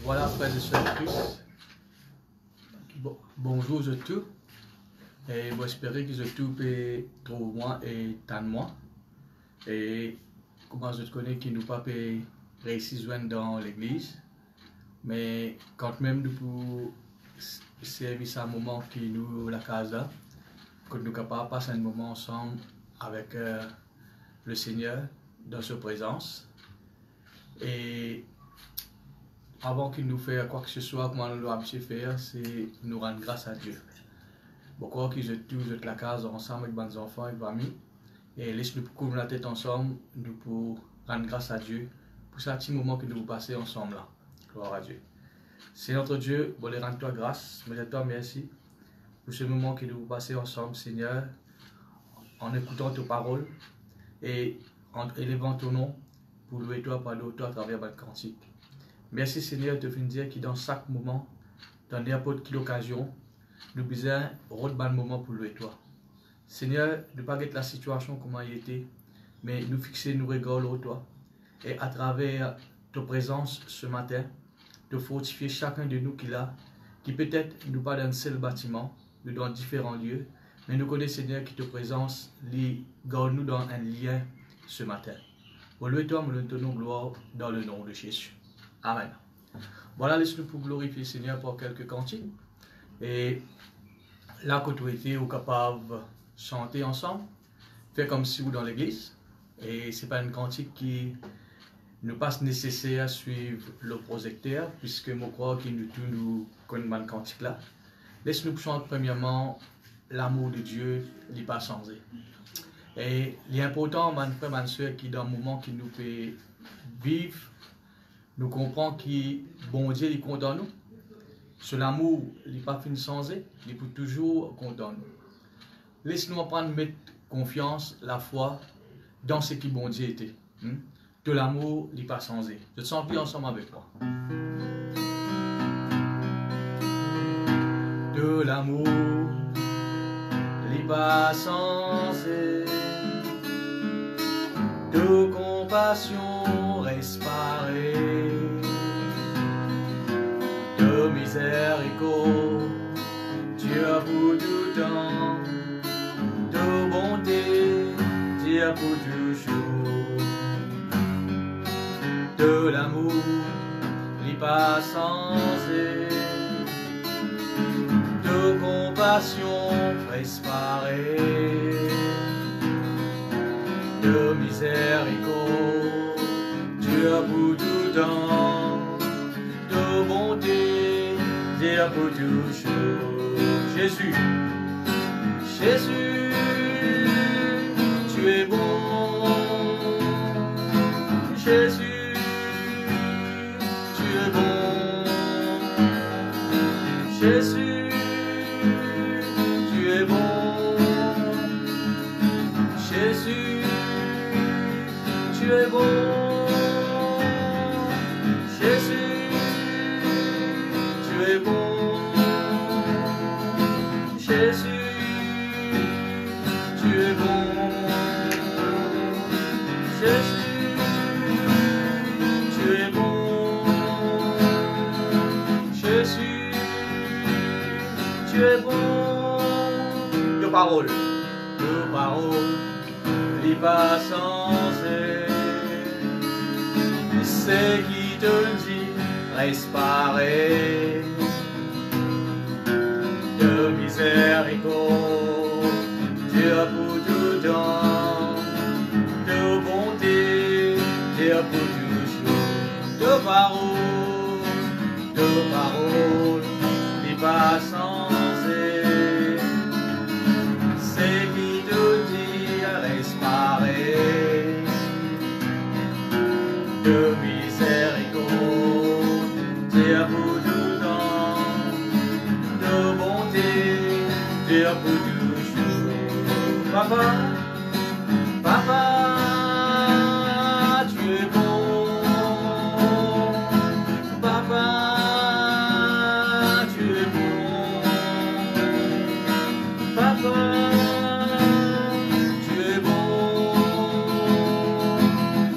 Voilà, frères et sœurs Christ. Bonjour à tous. Et j'espère que tout peut trouver moi et tant moi. Et comment je te connais qui nous pas réussir à joindre dans l'église. Mais quand même nous pour servir un moment qui nous la casa, que nous capables de passer un moment ensemble avec le Seigneur dans sa présence. Et avant qu'il nous fasse quoi que ce soit, comment nous doit faire, c'est nous rendre grâce à Dieu. Pourquoi que je touche la case ensemble avec mes enfants, avec mes amis, et laisse-nous couvrir la tête ensemble, nous pour rendre grâce à Dieu pour ce petit moment que nous passons ensemble là. Gloire à Dieu. C'est notre Dieu, pour les rendre toi grâce, mais je te remercie pour ce moment que nous passons ensemble, Seigneur, en écoutant tes paroles et en élevant ton nom pour louer toi, parler toi à travers votre cantique. Merci Seigneur de venir dire que dans chaque moment, dans n'importe quelle occasion, nous avons besoin de bon moment pour louer toi. Seigneur, ne pas guetter la situation comme elle était, mais nous fixer, nous regarder toi. Et à travers ta présence ce matin, de fortifier chacun de nous qui peut-être nous pas dans un seul bâtiment, nous dans différents lieux, mais nous connaissons Seigneur que ta présence garde nous dans un lien ce matin. Pour louer toi, nous te donnons gloire dans le nom de Jésus. Amen. Voilà, laisse-nous pour glorifier le Seigneur pour quelques cantiques. Et là, que tu étais capable de chanter ensemble, faire comme si vous dans l'église. Et ce n'est pas une cantique qui nous passe nécessaire à suivre le projecteur, puisque je crois que nous connaissons une cantique là. Laisse-nous chanter premièrement l'amour de Dieu, il n'est pas changé. Et l'important, mon frère, ma soeur, qui dans le moment qui nous fait vivre, nous comprenons que bon Dieu est content de nous. Sur l'amour, il n'est pas fini de changer, il est toujours content de nous. Laisse-nous apprendre à mettre confiance, la foi dans ce qui bon Dieu était. De l'amour, il n'est pas changé. Je te sens plus ensemble avec moi. De l'amour, il n'est pas changé. De compassion, reste pareil. De miséricorde, Dieu pour tout temps. De bonté, Dieu pour toujours. De l'amour, il n'est pas changé. De compassion, reste pareil. De miséricorde, Dieu pour tout temps. De bonté, Dieu pour toujours. Jésus, Jésus, tu es bon. Jésus, tu es bon. Jésus, tu es bon. Jésus, tu es bon. Jésus, tu es bon. Jésus, tu es bon. Jésus, tu es bon. Jésus, tu es bon. Deux paroles, il pas changé. C'est qui te dit, reste pareil. De miséricorde, Dieu pour tout temps. De bonté, Dieu pour toujours. De paroles, il pas changé. C'est qui te dit, reste pareil. De miséricorde, Dieu pour tout temps. De bonté, Dieu pour toujours. Papa, papa, tu es bon. Papa, tu es bon. Papa, tu es bon.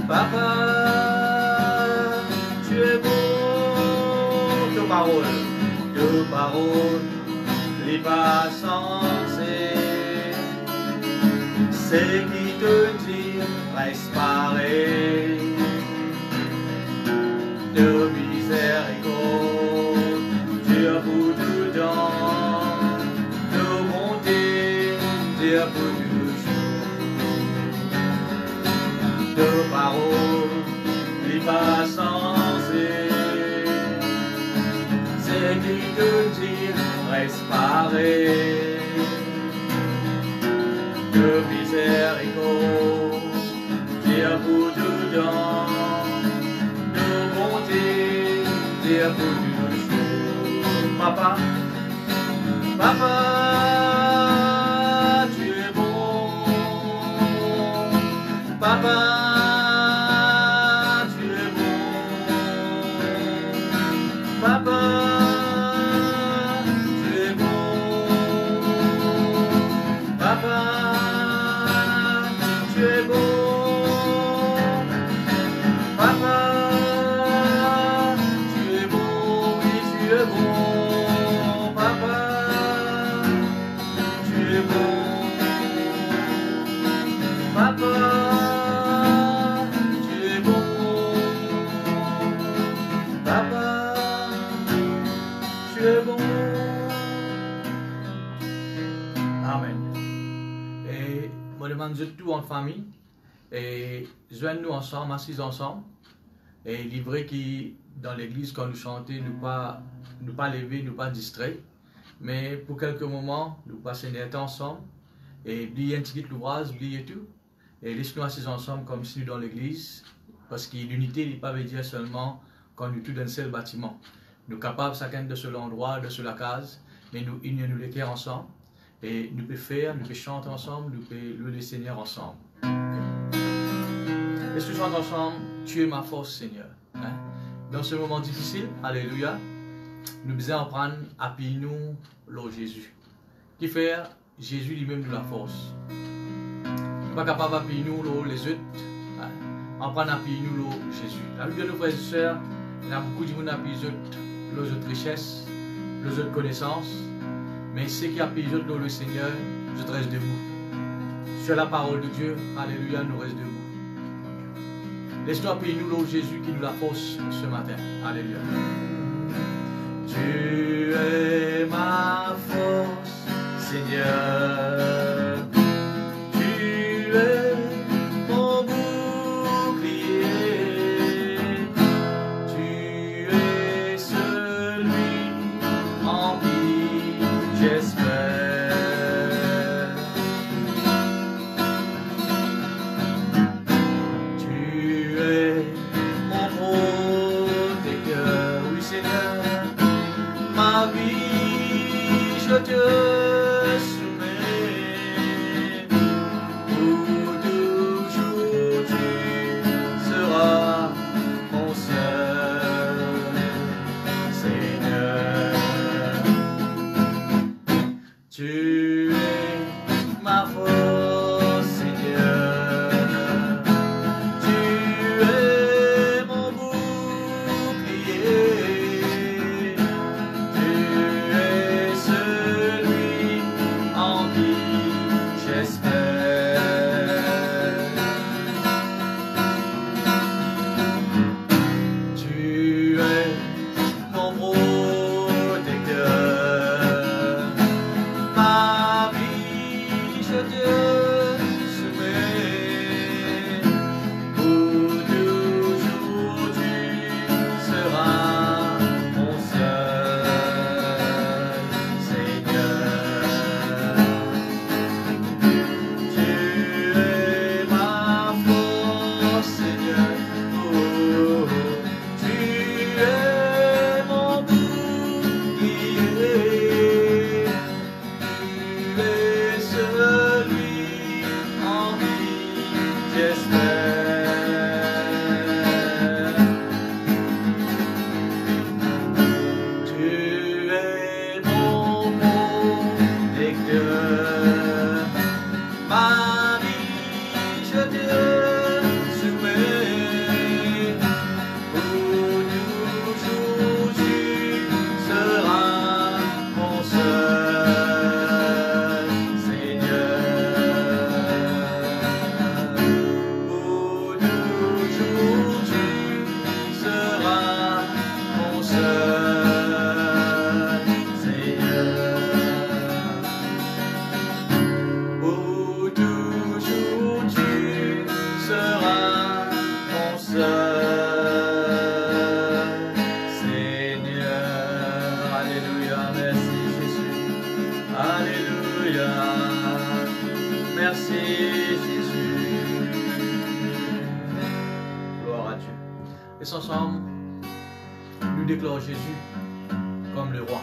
Papa, tu es bon. parole, les pas sensés. C'est qui te dit, reste pareil. De miséricorde, Dieu pour tout temps, de bonté, Dieu pour toujours. De parole, les pas sensés. C'est qui te dit, reste pareil. De miséricorde, Dieu pour tout temps, de bonté, Dieu pour toujours. Papa, papa, tu es bon. Papa, tu es bon. Papa, tu es bon. Papa, tu es bon. Papa, tu es bon, oui, tu es bon. Papa, tu es bon. Papa, tu es bon. Papa, tu es bon. Amen. Et moi demande de tout en famille. Et joignez-nous ensemble, assis ensemble. Et livré qui dans l'église quand nous chantons, nous pas lever, nous pas distraits. Mais pour quelques moments, nous passer des temps ensemble. Et oubliez un petit l'ouvrage, oubliez tout. Et laissez-nous assis ensemble comme si nous dans l'église. Parce que l'unité n'est pas veut dire seulement quand nous tous dans un seul bâtiment. Nous sommes capables chacun de seul endroit, de seule case. Mais nous unions les cœurs ensemble. Et nous pouvons faire, nous pouvons chanter ensemble, nous pouvons louer le Seigneur ensemble. Est-ce que nous chantons ensemble, tu es ma force, Seigneur. Hein? Dans ce moment difficile, alléluia, nous devons apprendre à appuyer nous, l'eau Jésus. Qui fait Jésus lui-même de la force. Nous ne sommes pas capables d'appuyer nous, les autres. Hein? Apprendre à appuyer nous, l'eau Jésus. La Bible de nos frères et sœurs, il y a beaucoup de gens qui appuient les autres richesses, les autres connaissances. Mais ceux qui appuient les autres, le Seigneur, je reste debout. Sur la parole de Dieu, alléluia, nous restons debout. Laisse-nous appuyer nous, l'eau Jésus, qui nous la force ce matin. Alléluia. Tu es ma force, Seigneur. Tu es mon bouclier. Tu es celui en qui j'espère. Tu es mon protecteur, oui Seigneur. Ma vie, je te soumets. Pour toujours, tu seras mon seul Seigneur. Tu es ma force, Seigneur. Tu es mon bouclier. Tu es celui Seigneur, alléluia, merci Jésus, alléluia, merci Jésus, gloire à Dieu. Et ensemble, nous déclarons Jésus comme le roi.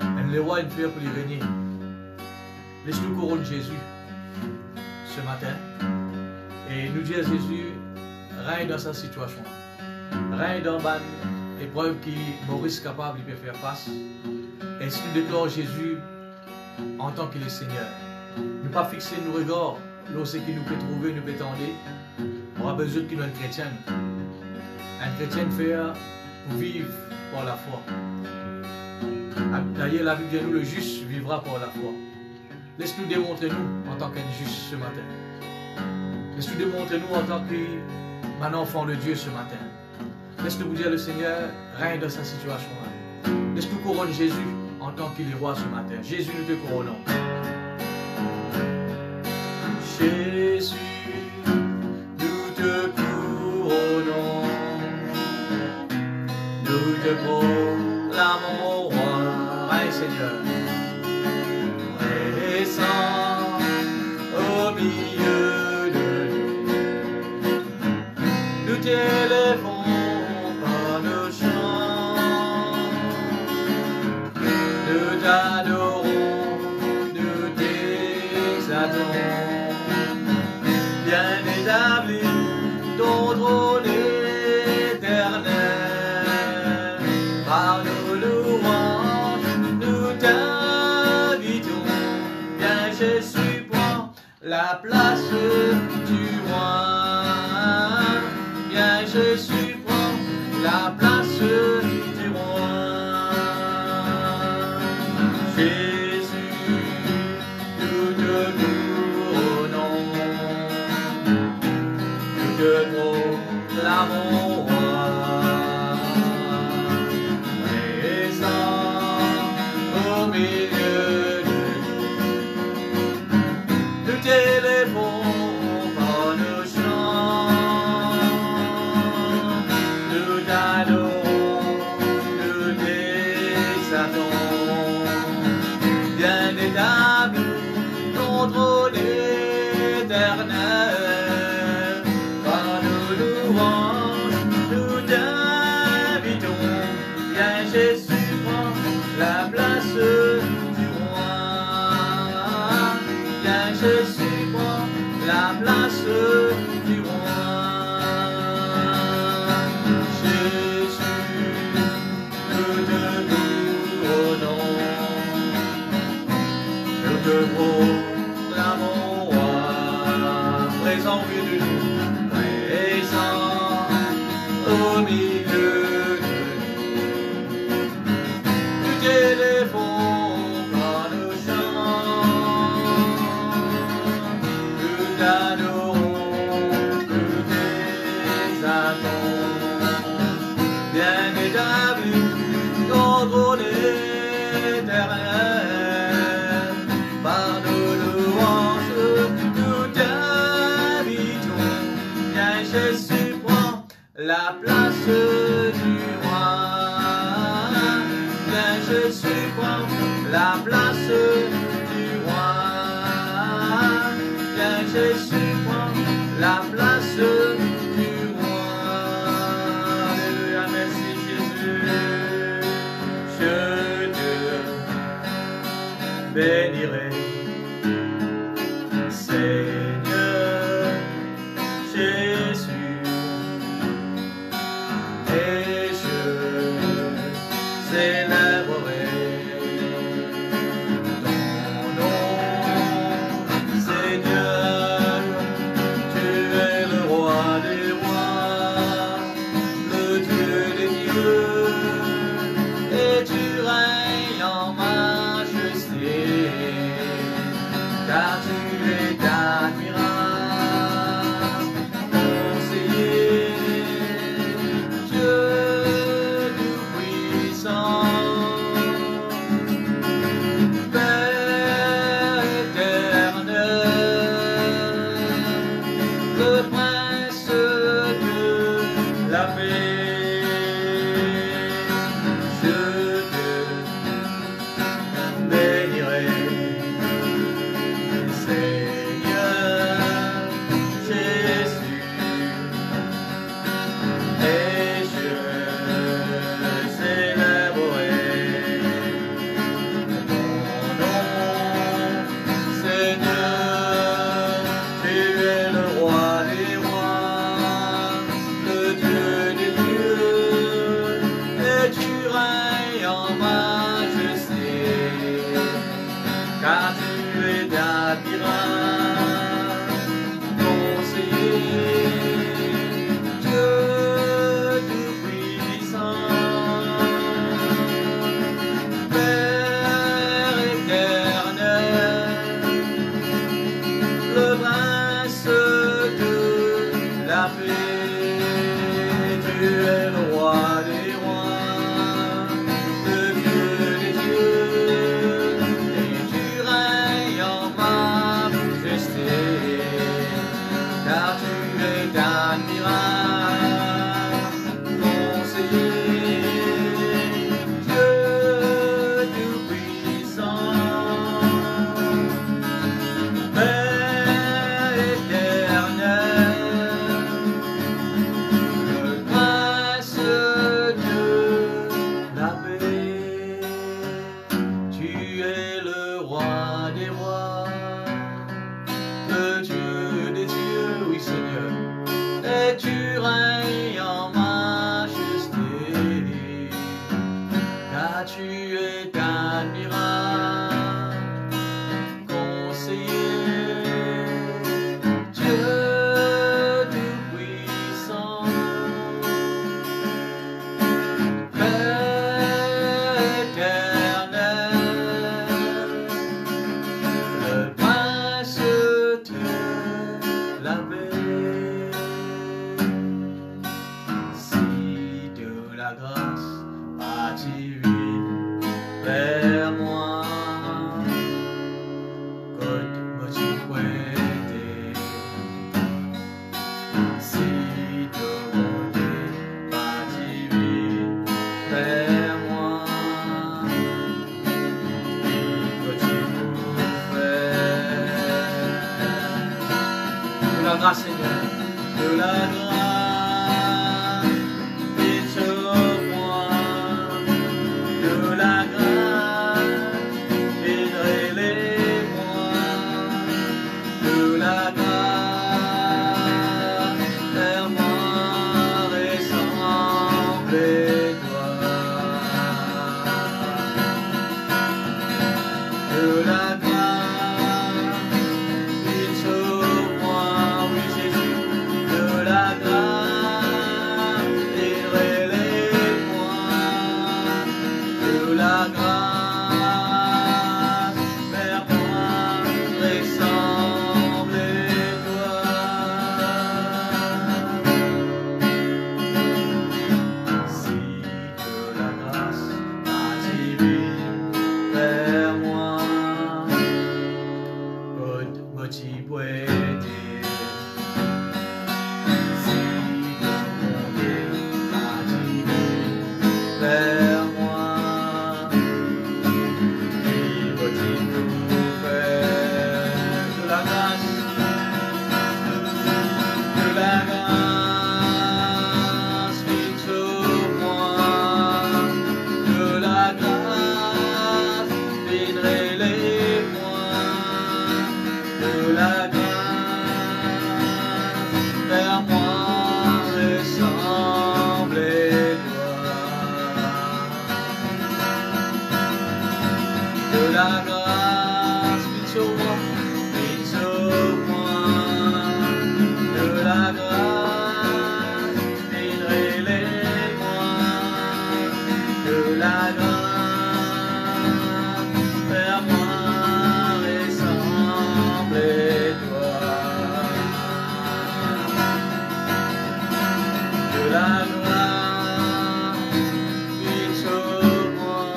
Et le roi est fait pour lui régner. Laisse-nous couronner Jésus ce matin et nous dire Jésus, règne dans sa situation, règne dans une épreuve qui Maurice capable de faire face. Et si nous déclarons Jésus en tant qu'il est Seigneur, ne pas fixer nos regards lorsque qui nous peut trouver, nous peut tendre. On a besoin qu'il nous un chrétien. Un chrétien faire pour vivre par la foi. D'ailleurs, la Bible dit nous, le juste vivra par la foi. Laisse-nous démontrer nous en tant qu'un juste ce matin. Laisse-nous démontrer nous en tant qu'un enfant de Dieu ce matin. Laisse-nous vous dire le Seigneur règne dans sa situation-là. Laisse-nous couronner Jésus en tant qu'il est roi ce matin. Jésus, nous te couronnons. Jésus, nous te couronnons. Nous te proclamons roi. Règne Seigneur. Descends au milieu de nous. Nous t'élèvons par nos chants. Nous t'adorons, nous t'exaltons. Bien établi, ton trône éternel. Par nos louanges, nous t'invitons. Bien Jésus prend la place du roi. Bien Jésus prend la place du roi. Jésus, nous te couronnons. Nous te proclamons roi. Présent au milieu de nous t'élèvons par nos chants, nous t'adorons, nous t'exaltons. Bien établi, ton trône éternel, par nos louanges, nous t'invitons. Bien Jésus prend la place du roi. Bien Jésus prend la place du roi. Jésus, nous te couronnons. Nous te proclamons roi. Présent au milieu de nous. Présent au milieu de nous. Nous t'élèvons par nos chants. Nous t'adorons, nous t'exaltons. Bien établi, ton trône éternel. Par nos louanges, nous t'invitons. Bien Jésus prend la place du roi. Bien Jésus prend la place du roi. Bien Jésus prend la place du roi. Alléluia, merci Jésus. Je te bénirai, Seigneur Jésus. Et je célébrerai ton nom, Seigneur paix, tu es le roi des rois, le Dieu des dieux, et tu règnes en majesté, car tu es admirable, conseiller, Dieu tout-puissant, Père éternel, le Prince de la paix, tu es le roi des rois, le Dieu des dieux, oui Seigneur, et tu règnes en majesté, car tu es admirable, conseiller, Dieu tout-puissant, Père éternel, le Prince de la paix. Si de la grâce as-tu vers moi, côte me puede, si de bonté as-tu vers moi, que tu de la grâce, Seigneur, de la grâce, vite sur moi, de la grâce, vite relève-moi, de la grâce, vers moi, ressemble-toi, de la grâce, vite sur moi, oui Jésus, de la grâce, vite relève-moi, de la grâce, vers moi, ressemble-toi. Si de la grâce as-tu vers moi, côte me puede, si de bonté as-tu vers moi, de la grâce, vite sur moi, de la grâce, vite relève-moi, de la grâce, vers moi, ressemble-toi, de la grâce, vite sur moi, vite sur moi, de la grâce, vite relève-moi, de la grâce, vers moi, ressemble-toi, de la grâce, vite sur moi,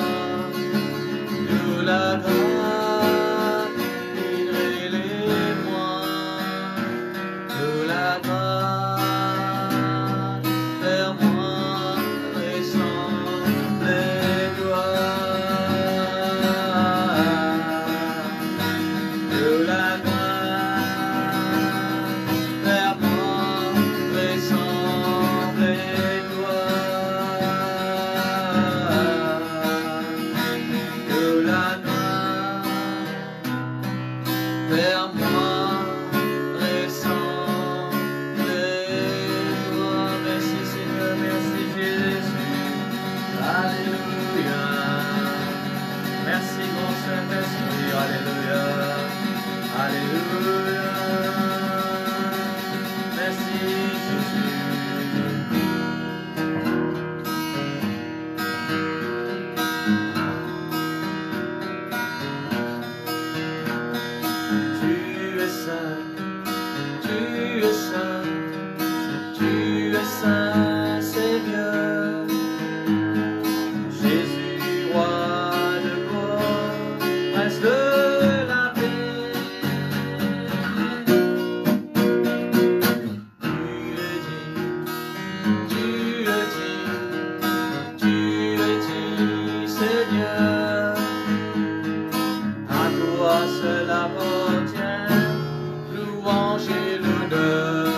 de la grâce. es saint Seigneur, Jésus, roi de gloire, prince de la paix. Tu le dis, Seigneur, à toi seul appartient louange et l'honneur.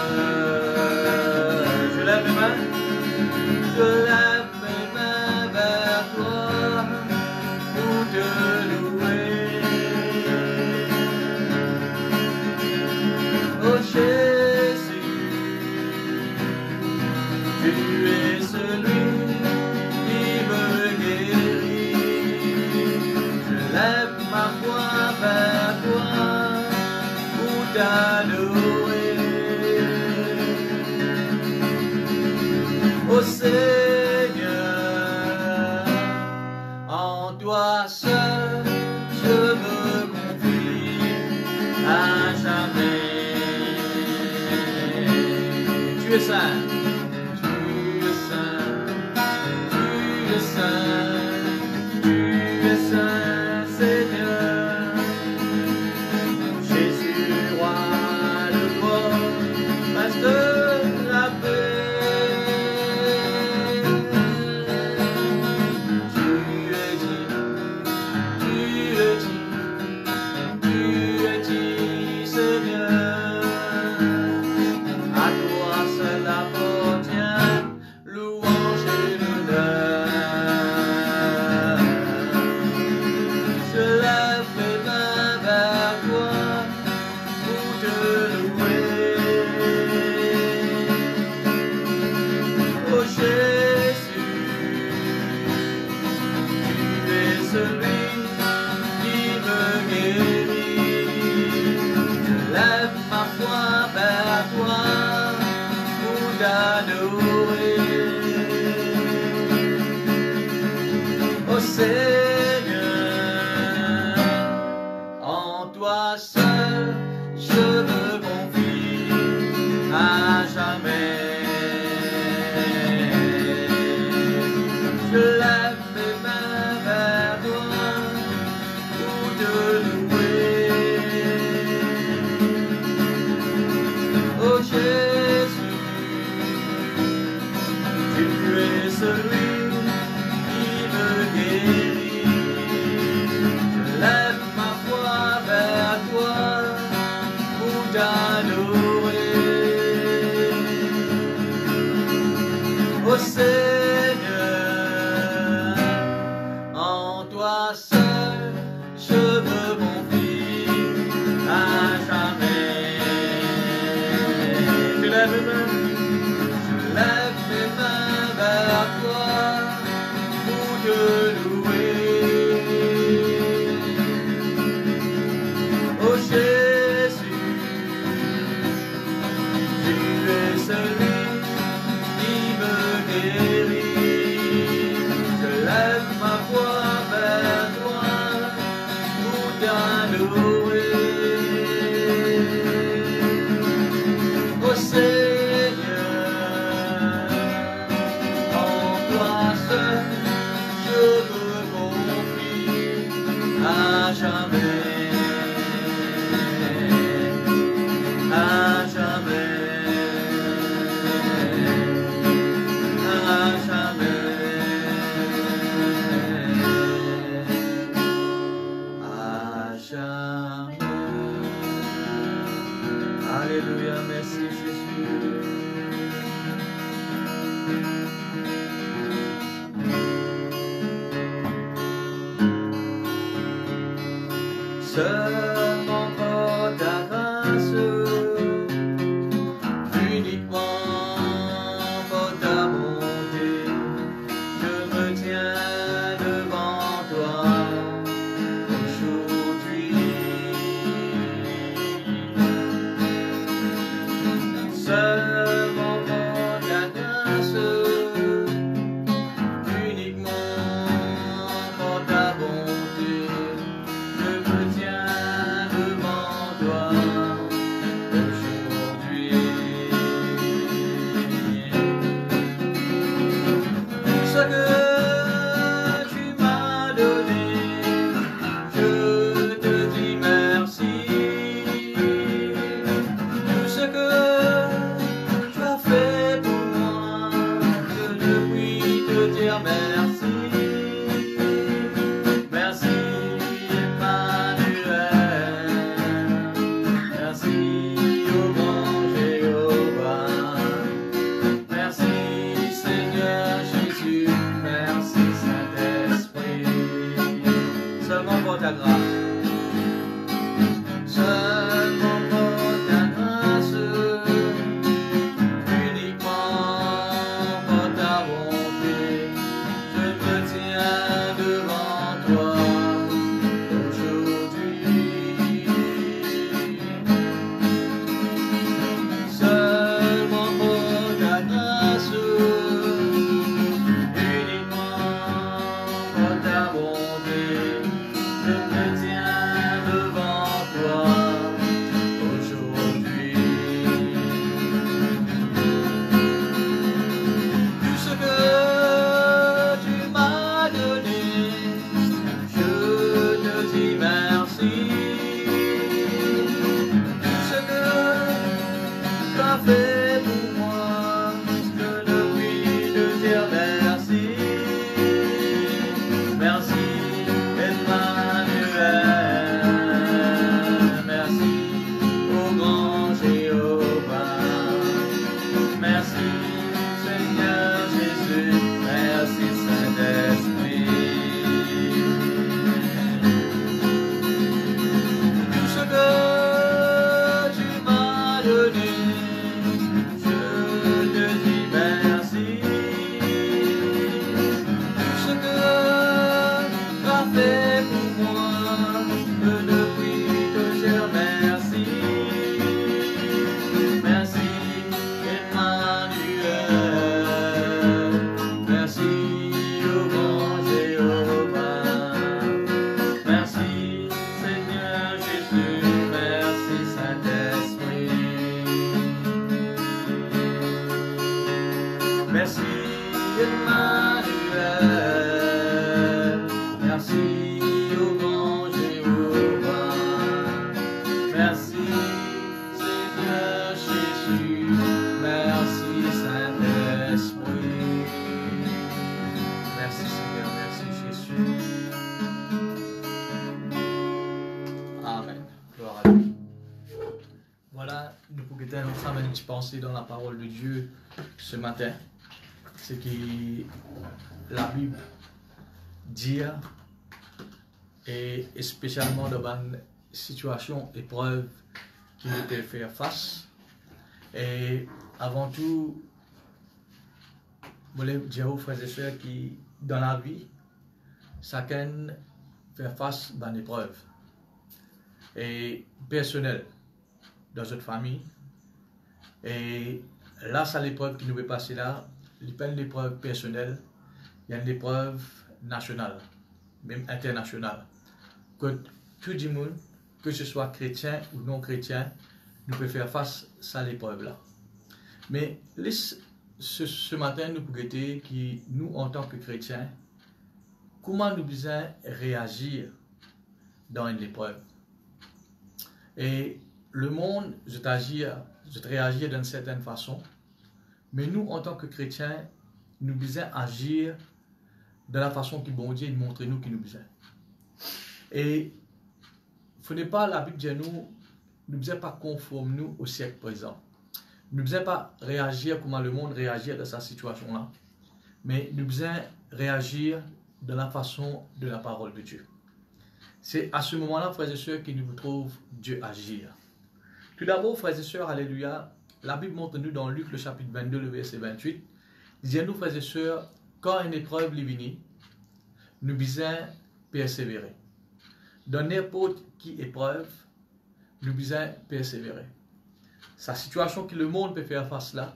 Je lève mes mains vers toi pour te louer. Oh Jésus, tu es celui qui me guérit. Je lève ma foi vers toi pour t'adorer. Oh Seigneur, en toi seul je me confie à jamais. Tu es saint, tu es saint, tu es saint, tu es saint, Seigneur, Jésus, roi de gloire, prince de la paix. Celui qui me guérit, je lève ma foi vers toi pour t'adorer. Oh Seigneur, en toi seul je me confie à jamais. Je lève mes mains vers toi pour te louer. Oh Jésus, tu es celui qui me guérit. Je lève ma foi vers toi pour t'adorer. Oh Seigneur, en toi seul je me confie à jamais. Je lève mes mains vers toi pour te louer. Oh Jésus, tu es celui qui me guérit. Seigneur Jésus, merci Saint-Esprit. Tout ce que tu m'as donné, je te dis merci. Tout ce que tu as fait pour moi, je depuis te dire merci. Merci Emmanuel, merci au grand Jéhovah, merci Seigneur Jésus, merci Saint-Esprit, merci Emmanuel, merci au grand Jéhovah, merci Seigneur Jésus, merci Saint-Esprit. Merci Seigneur, merci Jésus. Amen. Gloire à Dieu. Voilà, nous pouvons ensemble une petite pensée dans la parole de Dieu ce matin. C'est que la Bible dit, et spécialement dans une situation, épreuve qui nous peut faire face. Et avant tout, je voulais dire aux frères et sœurs qui, dans la vie, chacun fait face à une épreuve. Et personnelle, dans notre famille. Et là, c'est l'épreuve qui nous est passée là. Il n'y a pas une épreuve personnelle, il y a une épreuve nationale, même internationale. Que tout le monde, que ce soit chrétien ou non chrétien, nous pouvons faire face à l'épreuve là. Mais ce matin, nous pouvons dire que nous, en tant que chrétiens, comment nous devons réagir dans une épreuve. Et le monde, je réagir d'une certaine façon, mais nous, en tant que chrétiens, nous devons agir de la façon que bon Dieu montre nous qui nous besoin. Et il ne faut pas la Bible dire nous ne devons pas conformer nous au siècle présent. Nous ne devons pas réagir comme le monde réagit dans cette situation-là, mais nous devons réagir de la façon de la parole de Dieu. C'est à ce moment-là, frères et sœurs, que nous trouvons Dieu agir. Tout d'abord, frères et sœurs, alléluia, la Bible montre nous dans Luc le chapitre 22, le verset 28, il dit à nous, frères et sœurs, quand une épreuve est venue, nous devons persévérer. Dans n'importe qui épreuve, nous devons persévérer. Sa situation que le monde peut faire face là,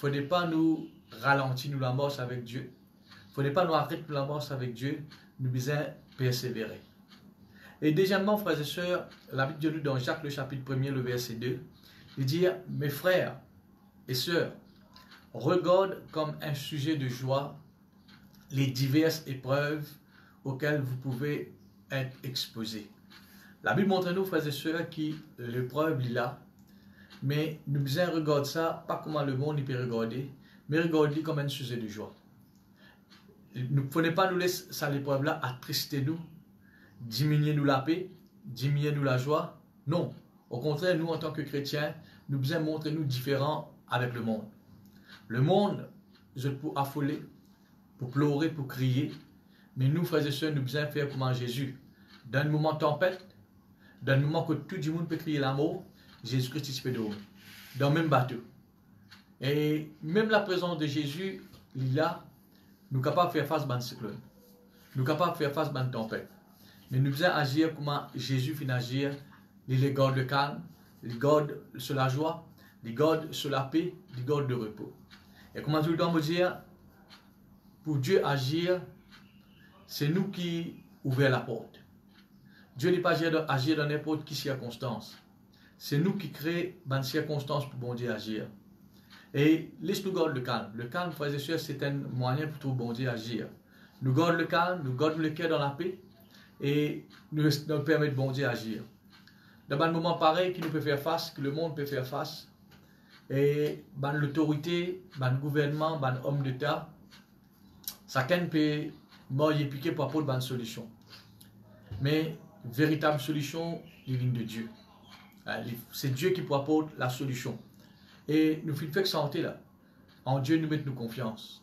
il ne faut pas nous ralentir, nous l'amorcer avec Dieu. Il ne faut pas nous arrêter, nous l'amorcer avec Dieu. Nous devons persévérer. Et deuxièmement, frères et sœurs, la Bible dit nous dans Jacques le chapitre 1er, le verset 2, il dit, mes frères et sœurs, regarde comme un sujet de joie les diverses épreuves auxquelles vous pouvez être exposés. La Bible montre nous, frères et sœurs, que l'épreuve est là, mais nous devons regarder ça, pas comme le monde peut regarder, mais regarder comme un sujet de joie. Nous ne pouvons pas nous laisser ça l'épreuve-là attrister nous, diminuer nous la paix, diminuer nous la joie. Non. Au contraire, nous, en tant que chrétiens, nous devons montrer nous différents avec le monde. Le monde, je peux affoler, pour pleurer, pour crier, mais nous, frères et sœurs, nous devons faire comme Jésus. Dans un moment de tempête, dans un moment que tout le monde peut crier l'amour, Jésus-Christ peut dormir. Dans le même bateau. Et même la présence de Jésus, il est là, nous sommes capables de faire face à un cyclone. Nous sommes capables de faire face à une tempête. Mais nous devons agir comme Jésus fait agir. Il garde le calme, il garde sur la joie, il garde sur la paix, il garde le repos. Et comment tout le temps me dire, pour Dieu agir, c'est nous qui ouvrons la porte. Dieu n'est pas agir dans n'importe quelle circonstance. C'est nous qui créons une circonstance pour bon Dieu agir. Et laisse-nous garder le calme. Le calme, frères et sœurs, c'est un moyen pour tout bon Dieu agir. Nous gardons le calme, nous gardons le cœur dans la paix et nous permet de bon Dieu agir. Dans un moment pareil qui nous peut faire face, que le monde peut faire face, et l'autorité, le gouvernement, l'homme d'État, chacun peut mourir piquer pour apporter une solution. Mais véritable solution, il vient de Dieu. C'est Dieu qui peut apporter la solution. Et nous faisons que santé là. en Dieu nous mettons confiance.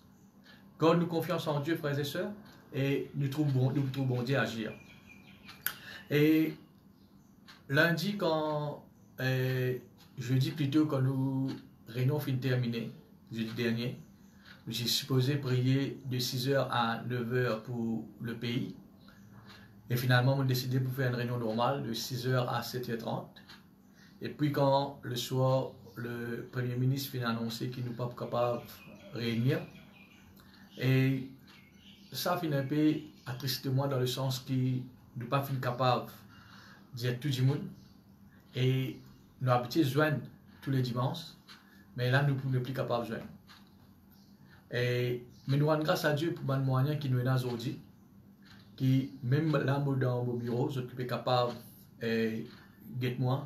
Quand nous confiance en Dieu, frères et sœurs, et nous trouvons Dieu agir. Et lundi, jeudi plutôt, quand nous réunion fin terminée, jeudi dernier, j'ai supposé prier de 6h à 9h pour le pays. Et finalement, on a décidé pour faire une réunion normale de 6h à 7h30. Et puis quand le soir, le Premier ministre a annoncé qu'il n'est pas capable de réunir. Et ça finit un peu attristé moi dans le sens qu'il n'est pas capable de dire tout le monde. Et nous habitués joindre tous les dimanches, mais là nous ne sommes plus capables de joindre. Mais nous rendons grâce à Dieu pour les moyens qui nous est aujourd'hui, qui même là dans mon bureau, je suis capable de moi,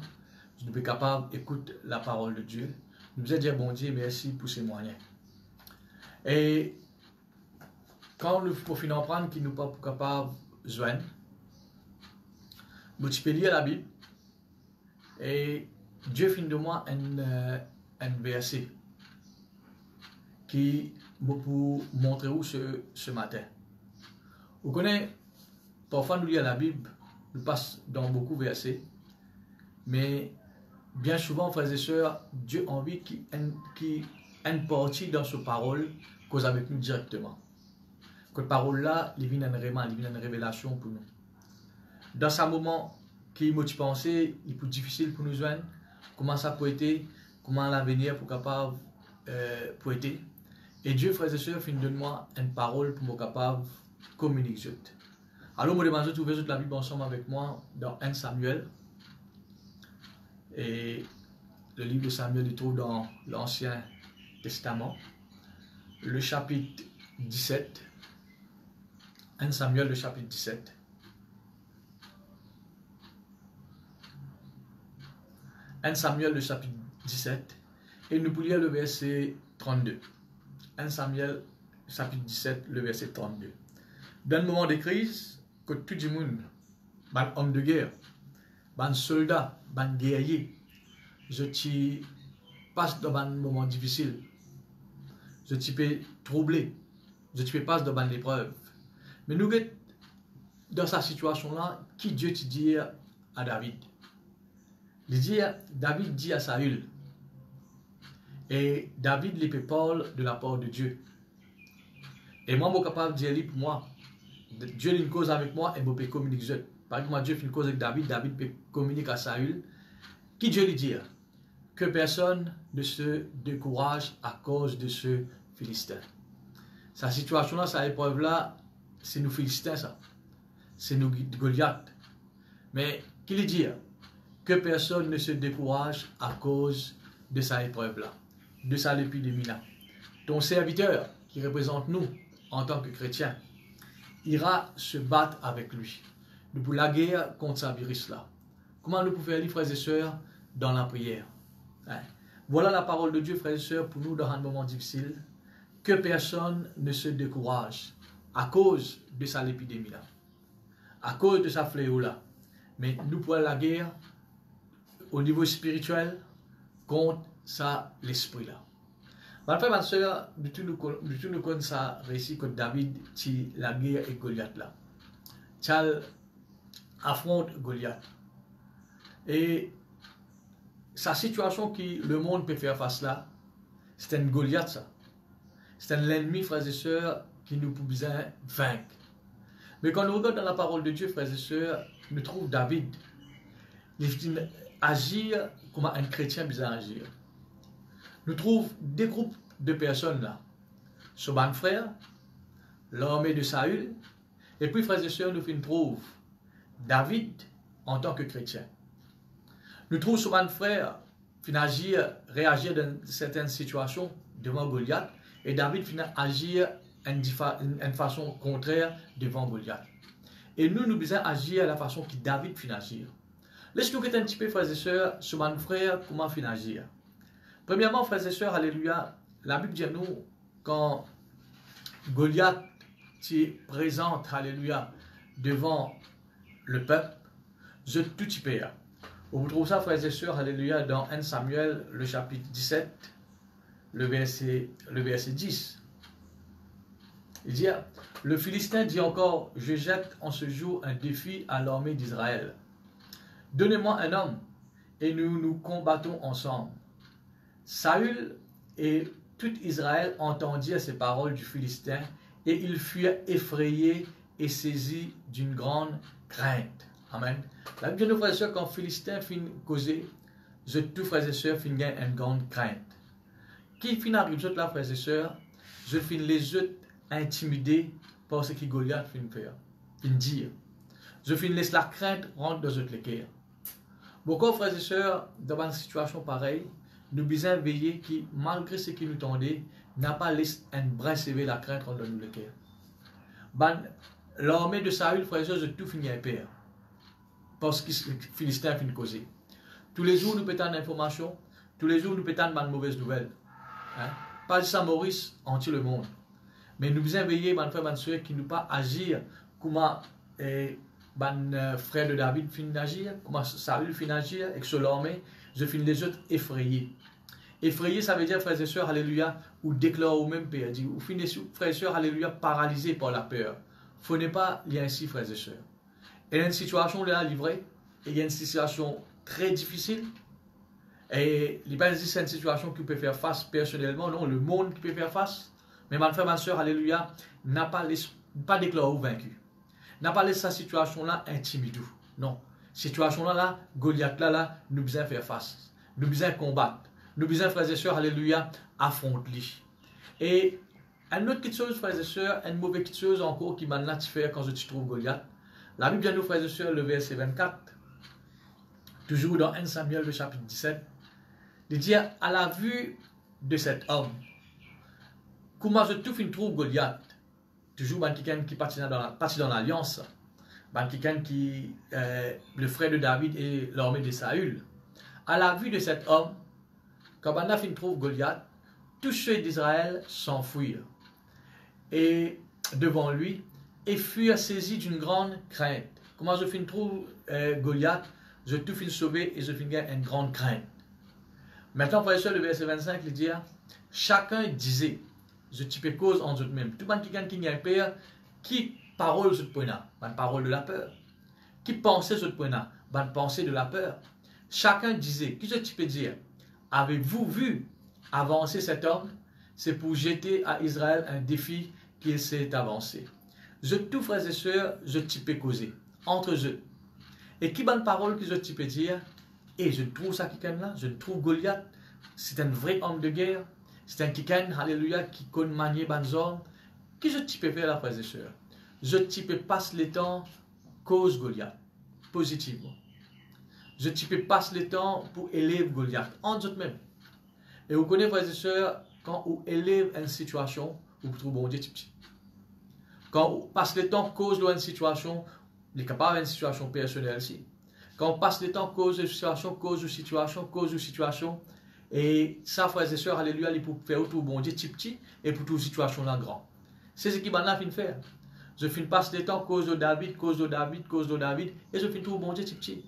je suis capable d'écouter la parole de Dieu. Nous allons dire bon Dieu merci pour ces moyens. Et quand nous pouvons prendre qui nous pas capables de joindre, nous peux lire la Bible et Dieu fait de moi un verset qui pour montrer où ce matin. Vous connaissez, parfois nous lisons la Bible, nous passons dans beaucoup de versets, mais bien souvent, frères et sœurs, Dieu a envie qu'il y ait une partie dans sa parole cause avec nous directement. Cette parole-là, il vient une révélation pour nous. Dans ce moment qui m'a pensé, il est plus difficile pour nous joindre, comment ça peut être, comment l'avenir pour capable pour être. Et Dieu, frères et sœurs, donne-moi une parole pour me capable de communiquer. Alors, je demande de trouver la Bible ensemble avec moi dans 1 Samuel. Et le livre de Samuel, il trouve dans l'Ancien Testament, le chapitre 17. 1 Samuel, le chapitre 17. Samuel, le chapitre 17. Et nous pouvons lire le verset 32. 1 Samuel, chapitre 17, le verset 32. Dans le moment de crise, que tout le monde, ban homme de guerre, ban soldat, ban guerrier, je passe dans un moment difficile, je peux troubler, je peux passer dans une épreuve. Mais nous, dans cette situation-là, qui Dieu te dit à David? David dit à Saül, et David lui parle de la part de Dieu. Et moi, je suis capable de dire pour moi, Dieu a une cause avec moi et je peux communiquer. Par exemple, Dieu fait une cause avec David, David peut communiquer à Saül. Qui Dieu lui dit? Que personne ne se décourage à cause de ce Philistin. Sa situation-là, sa épreuve-là, c'est nous Philistins, ça. C'est nous Goliath. Mais qui lui dit? Que personne ne se décourage à cause de sa épreuve-là, de sa épidémie-là. Ton serviteur, qui représente nous en tant que chrétiens, ira se battre avec lui pour la guerre contre ce virus-là. Comment nous pouvons aller, frères et sœurs, dans la prière? Voilà la parole de Dieu, frères et sœurs, pour nous dans un moment difficile. Que personne ne se décourage à cause de sa épidémie-là, à cause de sa fléau-là. Mais nous pouvons la guerre au niveau spirituel contre ça, l'esprit-là. Ma frère, ma soeur, du tout nous connaissons ça récit que David qui la guerre avec Goliath là. Tchal affronte Goliath. Et sa situation qui le monde peut faire face là, c'est un Goliath ça. C'est un ennemi, frères et sœurs, qui nous peut besoin vaincre. Mais quand nous regardons dans la parole de Dieu, frères et sœurs, nous trouvons David. Il agir comme un chrétien besoin agir. Nous trouvons des groupes de personnes là. Soban frère, l'armée de Saül, et puis frères et sœurs, nous trouvons David en tant que chrétien. Nous trouvons Soban frère réagir dans certaines situations devant Goliath, et David agir d'une façon contraire devant Goliath. Et nous devons agir de la façon que David fait agir. Laisse-nous un petit peu, frères et sœurs, Soban frère, comment fait agir. Premièrement, frères et sœurs, alléluia, la Bible dit à nous, quand Goliath est présente, alléluia, devant le peuple, je tout y On vous trouve ça, frères et sœurs, alléluia, dans 1 Samuel, le chapitre 17, le verset 10. Il dit, le Philistin dit encore, je jette en ce jour un défi à l'armée d'Israël. Donnez-moi un homme et nous nous combattons ensemble. Saül et tout Israël entendirent ces paroles du Philistin et ils furent effrayés et saisis d'une grande crainte. Amen. La Bible nous frères et sœurs, quand Philistin fin causer, je tous frères et sœurs fin gain une grande crainte. Qui fin arrive, je là frères et sœurs, je fin les autres intimidés par ce que Goliath fin faire, fin dire. Je fin laisse la crainte rentrer dans notre cœur. Beaucoup frères et sœurs, dans une situation pareille, nous devons veiller qui, malgré ce qui nous tendait, n'a pas laissé un brin sévé la crainte rentrer dans notre cœur. L'armée de Saül, frères et sœurs, de tout finit à peur. Parce que les Philistins finissent causer. Tous les jours, nous pétons d'informations. Tous les jours, nous pétons de mauvaises nouvelles. Hein? Pas de Saint-Maurice, entier le monde. Mais nous devons veiller, mes frères, mes soeurs, qui ne pas agir comme frère de David finit d'agir, comment Saül finit d'agir, et que sur l'armée, je finis les autres effrayés. Effrayés, ça veut dire, frères et sœurs, alléluia, ou déclare au même perdu. Ou finissez, frères et sœurs, alléluia, paralysés par la peur. Il ne faut pas lire ainsi, frères et sœurs. Il y a une situation là livrée, et il y a une situation très difficile. Et il n'est pas dit c'est une situation qui peut faire face personnellement, non, le monde qui peut faire face. Mais ma frère, ma soeur, alléluia, n'a pas déclaré vaincu. N'a pas laissé sa situation là intimider. Non. Situation là, Goliath là, nous devons faire face. Nous devons combattre. Nous devons, frères et sœurs, alléluia, affronter. Et une autre petite chose, frères et sœurs, une mauvaise petite chose encore qui m'a fait quand je trouve Goliath. La Bible nous, frères et sœurs, le verset 24, toujours dans 1 Samuel, le chapitre 17, de dire à la vue de cet homme, comment je trouve Goliath, toujours quelqu'un qui partit dans l'alliance, quelqu'un qui le frère de David et l'armée de Saül. À la vue de cet homme, quand on trouve Goliath, tous ceux d'Israël s'enfuirent et devant lui et furent saisis d'une grande crainte. Comment je trouve Goliath, je tout fin sauvé et je fin une grande crainte. Maintenant, frère et sœur, le verset 25, il dit, chacun disait, je type cause en eux-mêmes. Tout le monde qui a un père, qui parole ce point-là, parole de la peur. Qui pensait ce point-là, pensée de la peur. Chacun disait, qui je type dire, avez-vous vu avancer cet homme? C'est pour jeter à Israël un défi qu'il s'est avancé. Je tout, frères et sœurs, je type causer entre eux. Et qui bonne parole que je type dire, et je trouve ça quelqu'un là, je trouve Goliath, c'est un vrai homme de guerre, c'est un quelqu'un, alléluia, qui connaît manier banzor, qui je type faire là, frères et sœurs. Je type passe les temps, cause Goliath, positivement. Je type passe les temps pour élever Goliath, en d'autres même. Et vous connaissez, frères et sœurs, quand vous élève une situation, vous trouvez bon Dieu petit. Quand on passe le temps cause d'une situation, il est capable d'une situation personnelle aussi. Quand on passe le temps cause de situation, et ça, frères et sœurs, alléluia, il peut faire tout bon Dieu petit et pour toute situation là grand. C'est ce qui m'a fait faire. Je finis passe le temps cause de David, et je finis tout bon Dieu petit.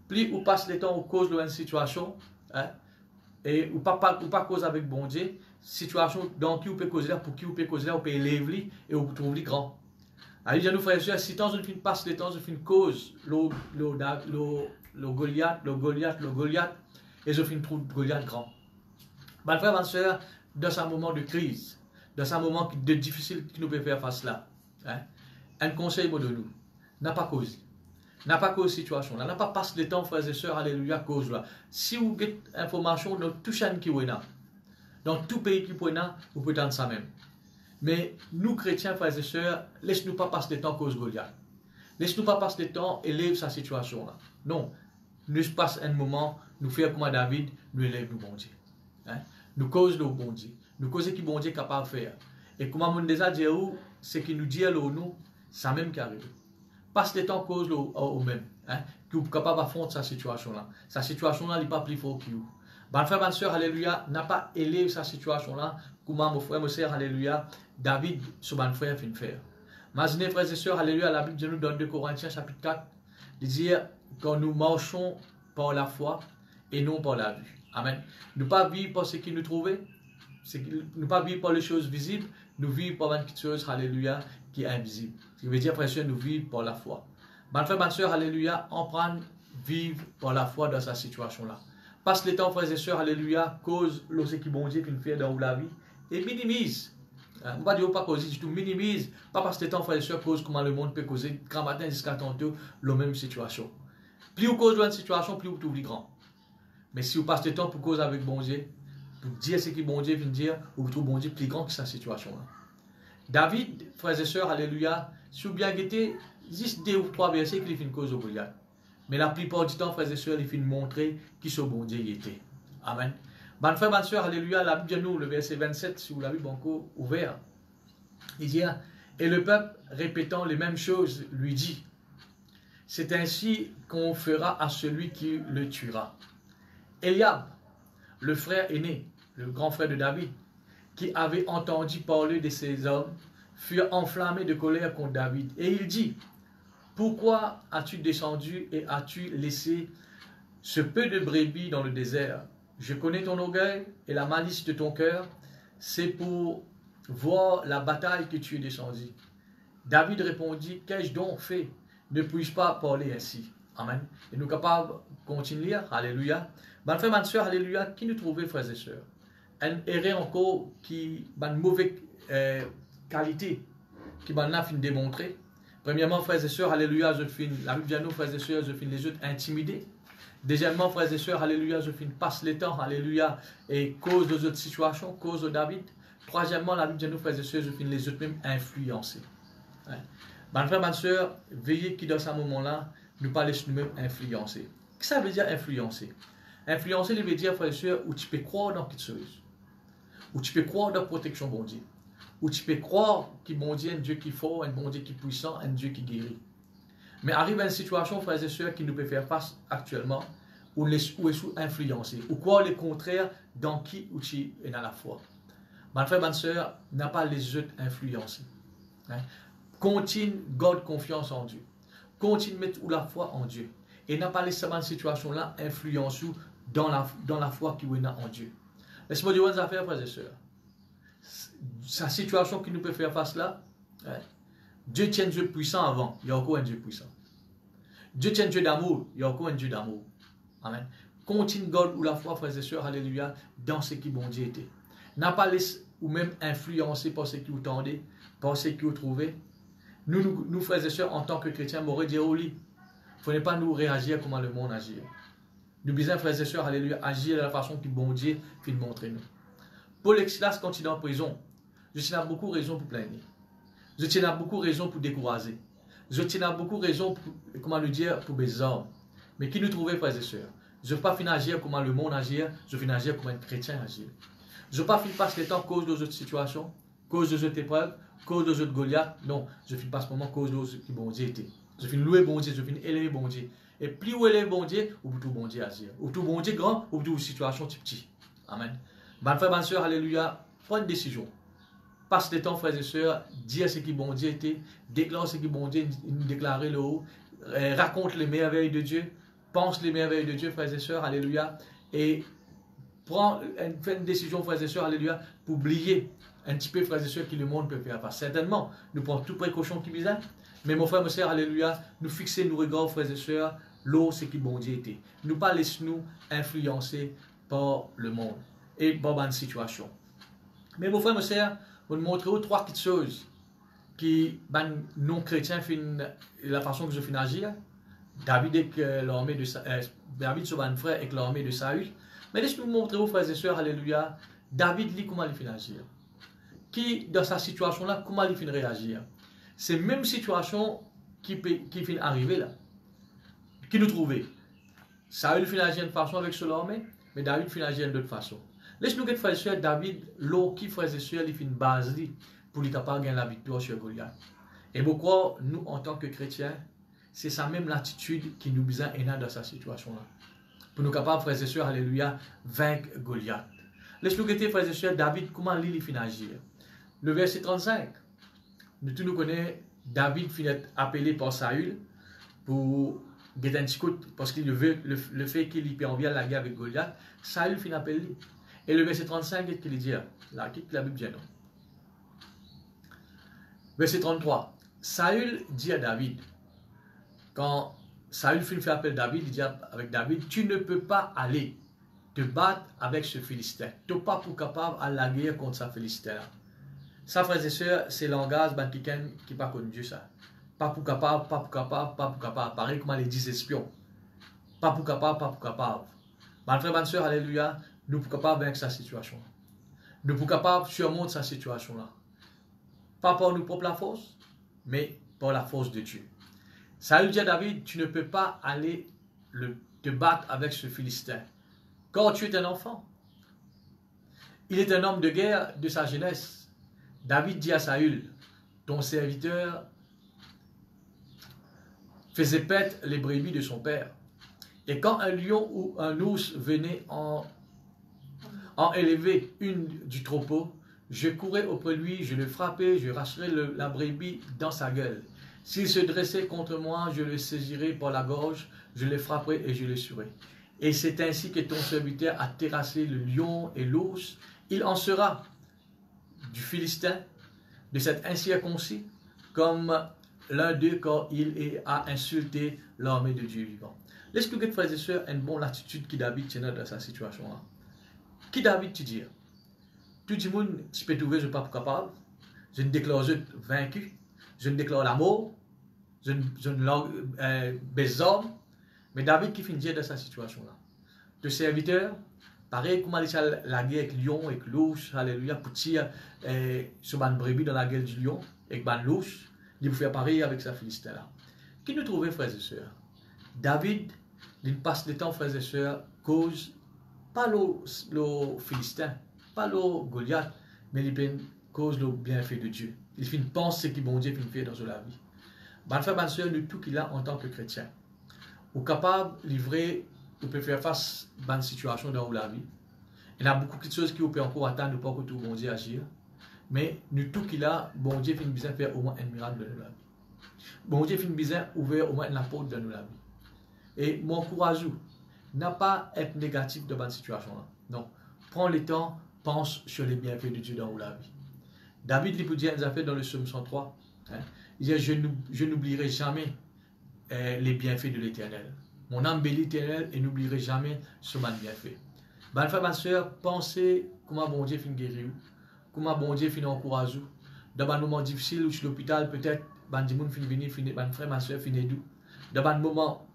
Plus ou passe le temps cause d'une situation, hein, et ou pas cause avec bon Dieu, situation dans qui vous pouvez causer là, pour qui vous pouvez causer là, vous pouvez élever et vous trouvez grand. Alors, nous frères et sœurs, si tant je finis passe le temps, je finis cause le Goliath, et je finis trouver Goliath grand. Mes frères et sœurs, dans un moment de crise, dans un moment de difficile qui nous peut faire face là, hein, un conseil de nous, n'a pas cause. N'a pas cause situation là, n'a pas passe le temps, frères et sœurs, alléluia, cause là. Si vous avez information dans tout chaîne qui est là, dans tout pays qui est là, vous pouvez entendre ça même. Mais nous, chrétiens, frères et sœurs, laisse-nous pas passer le temps cause Goliath. Laisse-nous pas passer le temps élève sa situation là. Non, nous passe un moment, nous faire comme David, nous élève nous bon Dieu. Hein? Nous cause le bon Dieu. Nous cause qui bon Dieu est capable de faire. Et comme on déjà dit, ce qui nous dit nous, ça même qui arrive. Passe le temps cause au même. Hein? Qui est capable d'affronter sa situation là. Sa situation là, il n'est pas plus fort que vous. Mon frère, ma soeur, alléluia, n'a pas élevé sa situation là. Comment mon frère, ma soeur, alléluia, David, son mon frère, fait faire. Imaginez, frères et sœurs, alléluia, la Bible nous donne 2 Corinthiens chapitre 4, de dire quand nous marchons par la foi et non par la vue. Amen. Nous pas vivre par ce qui nous trouvait, nous pas vivre par les choses visibles, nous vivons par une chose, alléluia, qui est invisible. Ce qui veut dire, frère et sœur, nous vivons par la foi. Bonne frère, bonne sœur, alléluia, on prend vivre par la foi dans sa situation-là. Passe le temps, frères et sœurs, alléluia, cause l'ose qui bon Dieu, qu'une fait dans la vie, et minimise. On ne va pas dire pas causer du tout, minimise. Pas parce que le temps, frères et sœurs, cause comment le monde peut causer, grand matin jusqu'à tantôt, la même situation. Plus vous cause une situation, plus vous trouvez grand. Mais si vous passez le temps pour causer avec bon Dieu, pour dire ce que bon Dieu vient dire, vous trouvez bon Dieu plus grand que sa situation-là. David, frères et sœurs, alléluia, si vous bien guettez, juste 2 ou 3 versets qu'il fait une cause au Goliath. Mais la plupart du temps, frères et sœurs, il fait montrer qui ce bon Dieu était. Amen. Bonne frère, bonne sœur, alléluia, la Bible nous, le verset 27, si vous l'avez encore ouvert, il dit, et le peuple, répétant les mêmes choses, lui dit, c'est ainsi qu'on fera à celui qui le tuera. Eliab, le frère aîné, le grand frère de David, qui avait entendu parler de ces hommes, fut enflammé de colère contre David. Et il dit, pourquoi as-tu descendu et as-tu laissé ce peu de brebis dans le désert? Je connais ton orgueil et la malice de ton cœur. C'est pour voir la bataille que tu es descendu. David répondit, qu'ai-je donc fait? Ne puis-je pas parler ainsi? Amen. Et nous sommes capables de continuer. Lire. Alléluia. Bonne frère, bonne soeur, alléluia. Qui nous trouvait, frères et sœurs? Un erreur encore qui a une mauvaise qualité, qui m'a fin démontrer. Premièrement, frères et sœurs, alléluia, je fin, la Bible dit nous, frères et sœurs, je fin les autres intimidés. Deuxièmement, frères et sœurs, alléluia, je fin passe le temps, alléluia, et cause de autres situations, cause de David. Troisièmement, la Bible dit nous, frères et sœurs, je fin les autres même influencés. Hein? Bonne frère, bonne sœur, veillez qui dans ce moment-là, nous pas laisser nous-mêmes influencer. Qu'est-ce que ça veut dire influencer? Influencer, il veut dire, frères et sœurs, où tu peux croire dans quelque chose. Où tu peux croire dans la protection bon Dieu. Où tu peux croire que bon Dieu est un Dieu qui est fort, un bon Dieu qui est puissant, un Dieu qui guérit. Mais arrive à une situation, frères et sœurs, qui nous peut faire face actuellement, où est sous influencé. Ou quoi le contraire dans qui ou tu es dans la foi. Mon frère, ma sœur, n'a pas les autres influencés. Hein? Continue, garde confiance en Dieu. Continue mettre la foi en Dieu. Et n'a pas laissé cette situation-là influencer dans la foi qui est en Dieu. Laisse-moi dire une affaire, frères et sœurs. Sa situation qui nous peut faire face là, hein? Dieu tient un Dieu puissant avant, il y a encore un Dieu puissant. Dieu tient un Dieu d'amour, il y a encore un Dieu d'amour. Amen. Continue garde ou la foi, frères et sœurs, alléluia, dans ce qui bon Dieu était. N'a pas laissé ou même influencé par ce qui vous tendez, par ce qui vous trouvez. Nous, frères et sœurs, en tant que chrétiens, m'aurait dit au lit. Il ne faut pas nous réagir comme le monde agit. Nous besoin, frères et sœurs, alléluia, agir de la façon que bon Dieu fait montrer nous. Paul Exilas, quand il est en prison, je tiens beaucoup de raisons pour plaindre. Je tiens beaucoup de raisons pour décourager. Je tiens beaucoup de raisons pour, comment le dire, pour mes hommes. Mais qui nous trouvait, frères et sœurs? Je ne veux pas finir agir comme le monde agit, je vais agir comme un chrétien agir. Je ne veux pas finir passer le temps cause de autres situations, cause de autres épreuves, cause de autres Goliath. Non, je ne finis pas ce moment cause de autres qui bon Dieu était. Je finis louer bon Dieu, je finis élever bon Dieu. Et plus vous élevez bon Dieu, ou tout bon Dieu agir. Ou tout bon Dieu grand, ou tout situation petit. Amen. Bonne frère, bonne soeur, alléluia, prends une décision. Passe le temps, frères et sœurs, dire ce qui bon Dieu était, déclare ce qui bon Dieu nous déclarer le haut, raconte les merveilles de Dieu, pense les merveilles de Dieu, frères et sœurs, alléluia, et fais une décision, frères et sœurs, alléluia, pour oublier un petit peu, frères et sœurs, que le monde peut faire. Parce certainement, nous prenons toute précaution qui vise, mais mon frère, ma sœur, alléluia, nous fixer nos regards, frères et sœurs, l'eau, ce qui bon Dieu était. Nous pas laisser nous influencer par le monde et par une situation. Mais mon frère, ma sœur, je vais vous montrer trois petites choses qui, non-chrétiens, la façon que je finis agir. David avec l'armée de David sur un frère avec l'armée de Saül. Mais laissez-moi vous montrer, frères et sœurs, alléluia, David lit comment il finit agir. Qui, dans sa situation-là, comment il finit réagir. C'est la même situation qui finit arriver là. Qui nous trouvait. Saül finit agir d'une façon avec son armée, mais David finit agir d'une autre façon. Laisse-nous que frères et sœurs, David, l'eau qui, frères et sœurs, il fait une base pour lui capable gagner la victoire sur Goliath. Et pourquoi nous, en tant que chrétiens, c'est sa même l'attitude qui nous besoin dans cette situation-là. Pour nous capables, frères et sœurs, alléluia, vaincre Goliath. Laisse-nous que frères et sœurs, David, comment il finit agir. Le verset 35. Nous tous nous connaissons, David finit appelé par Saül pour guetter un petit coup, parce qu'il veut le fait qu'il peut envier la guerre avec Goliath. Saül finit appelé. Et le verset 35, qu'est-ce qu'il dit? Là, quitte la Bible dit non. Verset 33. Saül dit à David, quand Saül fait appel à David, il dit avec David, tu ne peux pas aller te battre avec ce Philistin. Tu n'es pas pour capable à la guerre contre ce Philistin-là. Ça, frères et sœurs, c'est le langage de quelqu'un qui n'est pas connu Dieu, ça. Pas pour capable, pas pour capable, pas pour capable. Pareil comme les 10 espions. Pas pour capable, pas pour capable. Mes frères, mes sœurs, alléluia, nous sommes capables avec sa situation. Nous sommes capables de surmonter sa situation-là. Pas par nos propres forces, mais par la force de Dieu. Saül dit à David, tu ne peux pas aller te battre avec ce Philistin. Quand tu es un enfant, il est un homme de guerre de sa jeunesse. David dit à Saül, ton serviteur faisait paître les brebis de son père. Et quand un lion ou un ours venait en élever une du troupeau, je courais auprès de lui, je le frappais, je racherais la brebis dans sa gueule. S'il se dressait contre moi, je le saisirais par la gorge, je le frapperais et je le tuerais. Et c'est ainsi que ton serviteur a terrassé le lion et l'ours. Il en sera du Philistin, de cet incirconcis, comme l'un d'eux quand il a insulté l'armée de Dieu vivant. L'expliquer, frères et sœurs, une bonne attitude qui David tient dans sa situation-là. Qui David te dit? Tout le monde, tu peux trouver, je ne suis pas capable. Je ne déclare pas vaincu. Je ne déclare la mort. Je ne baise homme. Mais David qui finit dans sa situation-là. Le serviteur, pareil comme il a la guerre avec le lion, avec l'ours, alléluia, pour tirer sur une brebis dans la gueule du lion, avec l'ours, il peut faire pareil avec sa Philistin-là. Qui nous trouvait, frères et sœurs? David, il passe le temps, frères et sœurs, cause, pas le Philistin, pas le Goliath, mais il cause le bienfait de Dieu. Il fait penser ce que bon Dieu fait dans la vie. Bon frère, bonne sœur, nous tout qu'il a en tant que chrétien, ou capable de livrer, ou peut faire face à une situation dans la vie. Il y a beaucoup de choses qui peut encore attendre pour que tout bon Dieu agir. Mais nous tout qu'il a, bon Dieu fait besoin de faire au moins un miracle dans la vie. Bon Dieu fait besoin d'ouvrir au moins la porte dans la vie. Et mon courage n'a pas être négatif dans cette situation-là. Non. Prends le temps, pense sur les bienfaits de Dieu dans la vie. David il peut dire une affaire dans le psaume 103. Hein? Il dit, je n'oublierai jamais les bienfaits de l'Éternel. Mon âme bénit l'Éternel et n'oublierai jamais ce mal bienfait. Bonne frère, bonne soeur, pensez comment bon Dieu finit guérir, comment bon Dieu finit encourager. Dans un moment difficile ou sur l'hôpital, peut-être, bon Dieu finit venir, bonne frère, bonne soeur, finit doux. Dans un moment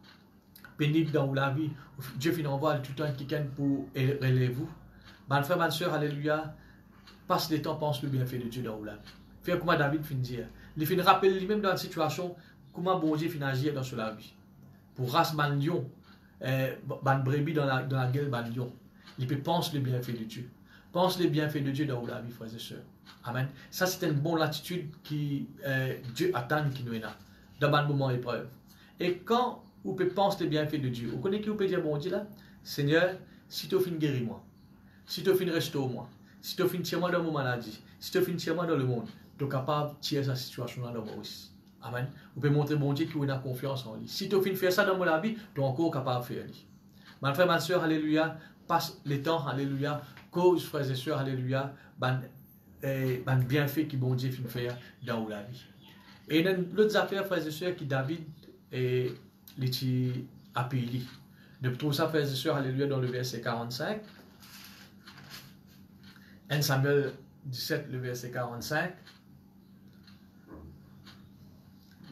pénible dans la vie, Dieu finit envoie tout le temps quelqu'un pour relever vous. Bonne frère, bonne soeur, alléluia, passe le temps, pense le bienfait de Dieu dans la vie. Faire comment David finit dire. Il finit rappeler lui-même dans une situation, comment bon Dieu finit agir dans la vie. Pour race ban lion, ban brebis dans la gueule ban lion. Il peut penser le bienfait de Dieu. Pense les bienfaits de Dieu dans la vie, frères et sœurs. Amen. Ça, c'est une bonne attitude qui Dieu attend qui nous est là, dans un moment d'épreuve. Et quand vous pouvez penser les bienfaits de Dieu, vous connaissez qui vous pouvez dire, bon Dieu là, Seigneur, si tu finis guérir moi, si tu finis restaure moi, si tu finis tirer moi dans mon maladie, si tu finis tirer moi dans le monde, tu es capable de tirer cette situation-là dans moi aussi. Amen. Vous pouvez montrer bon Dieu qui vous a confiance en lui. Si tu finis faire ça dans la vie, tu es encore capable de faire. Mon frère, ma soeur, alléluia, passe le temps, alléluia, cause, frères et sœurs, alléluia, ban bienfait qui bon Dieu finit faire dans la vie. Et l'autre affaire, frères et sœurs, qui David a payé. De trouver ça, frères et sœurs, alléluia, dans le verset 45. 1 Samuel 17, le verset 45.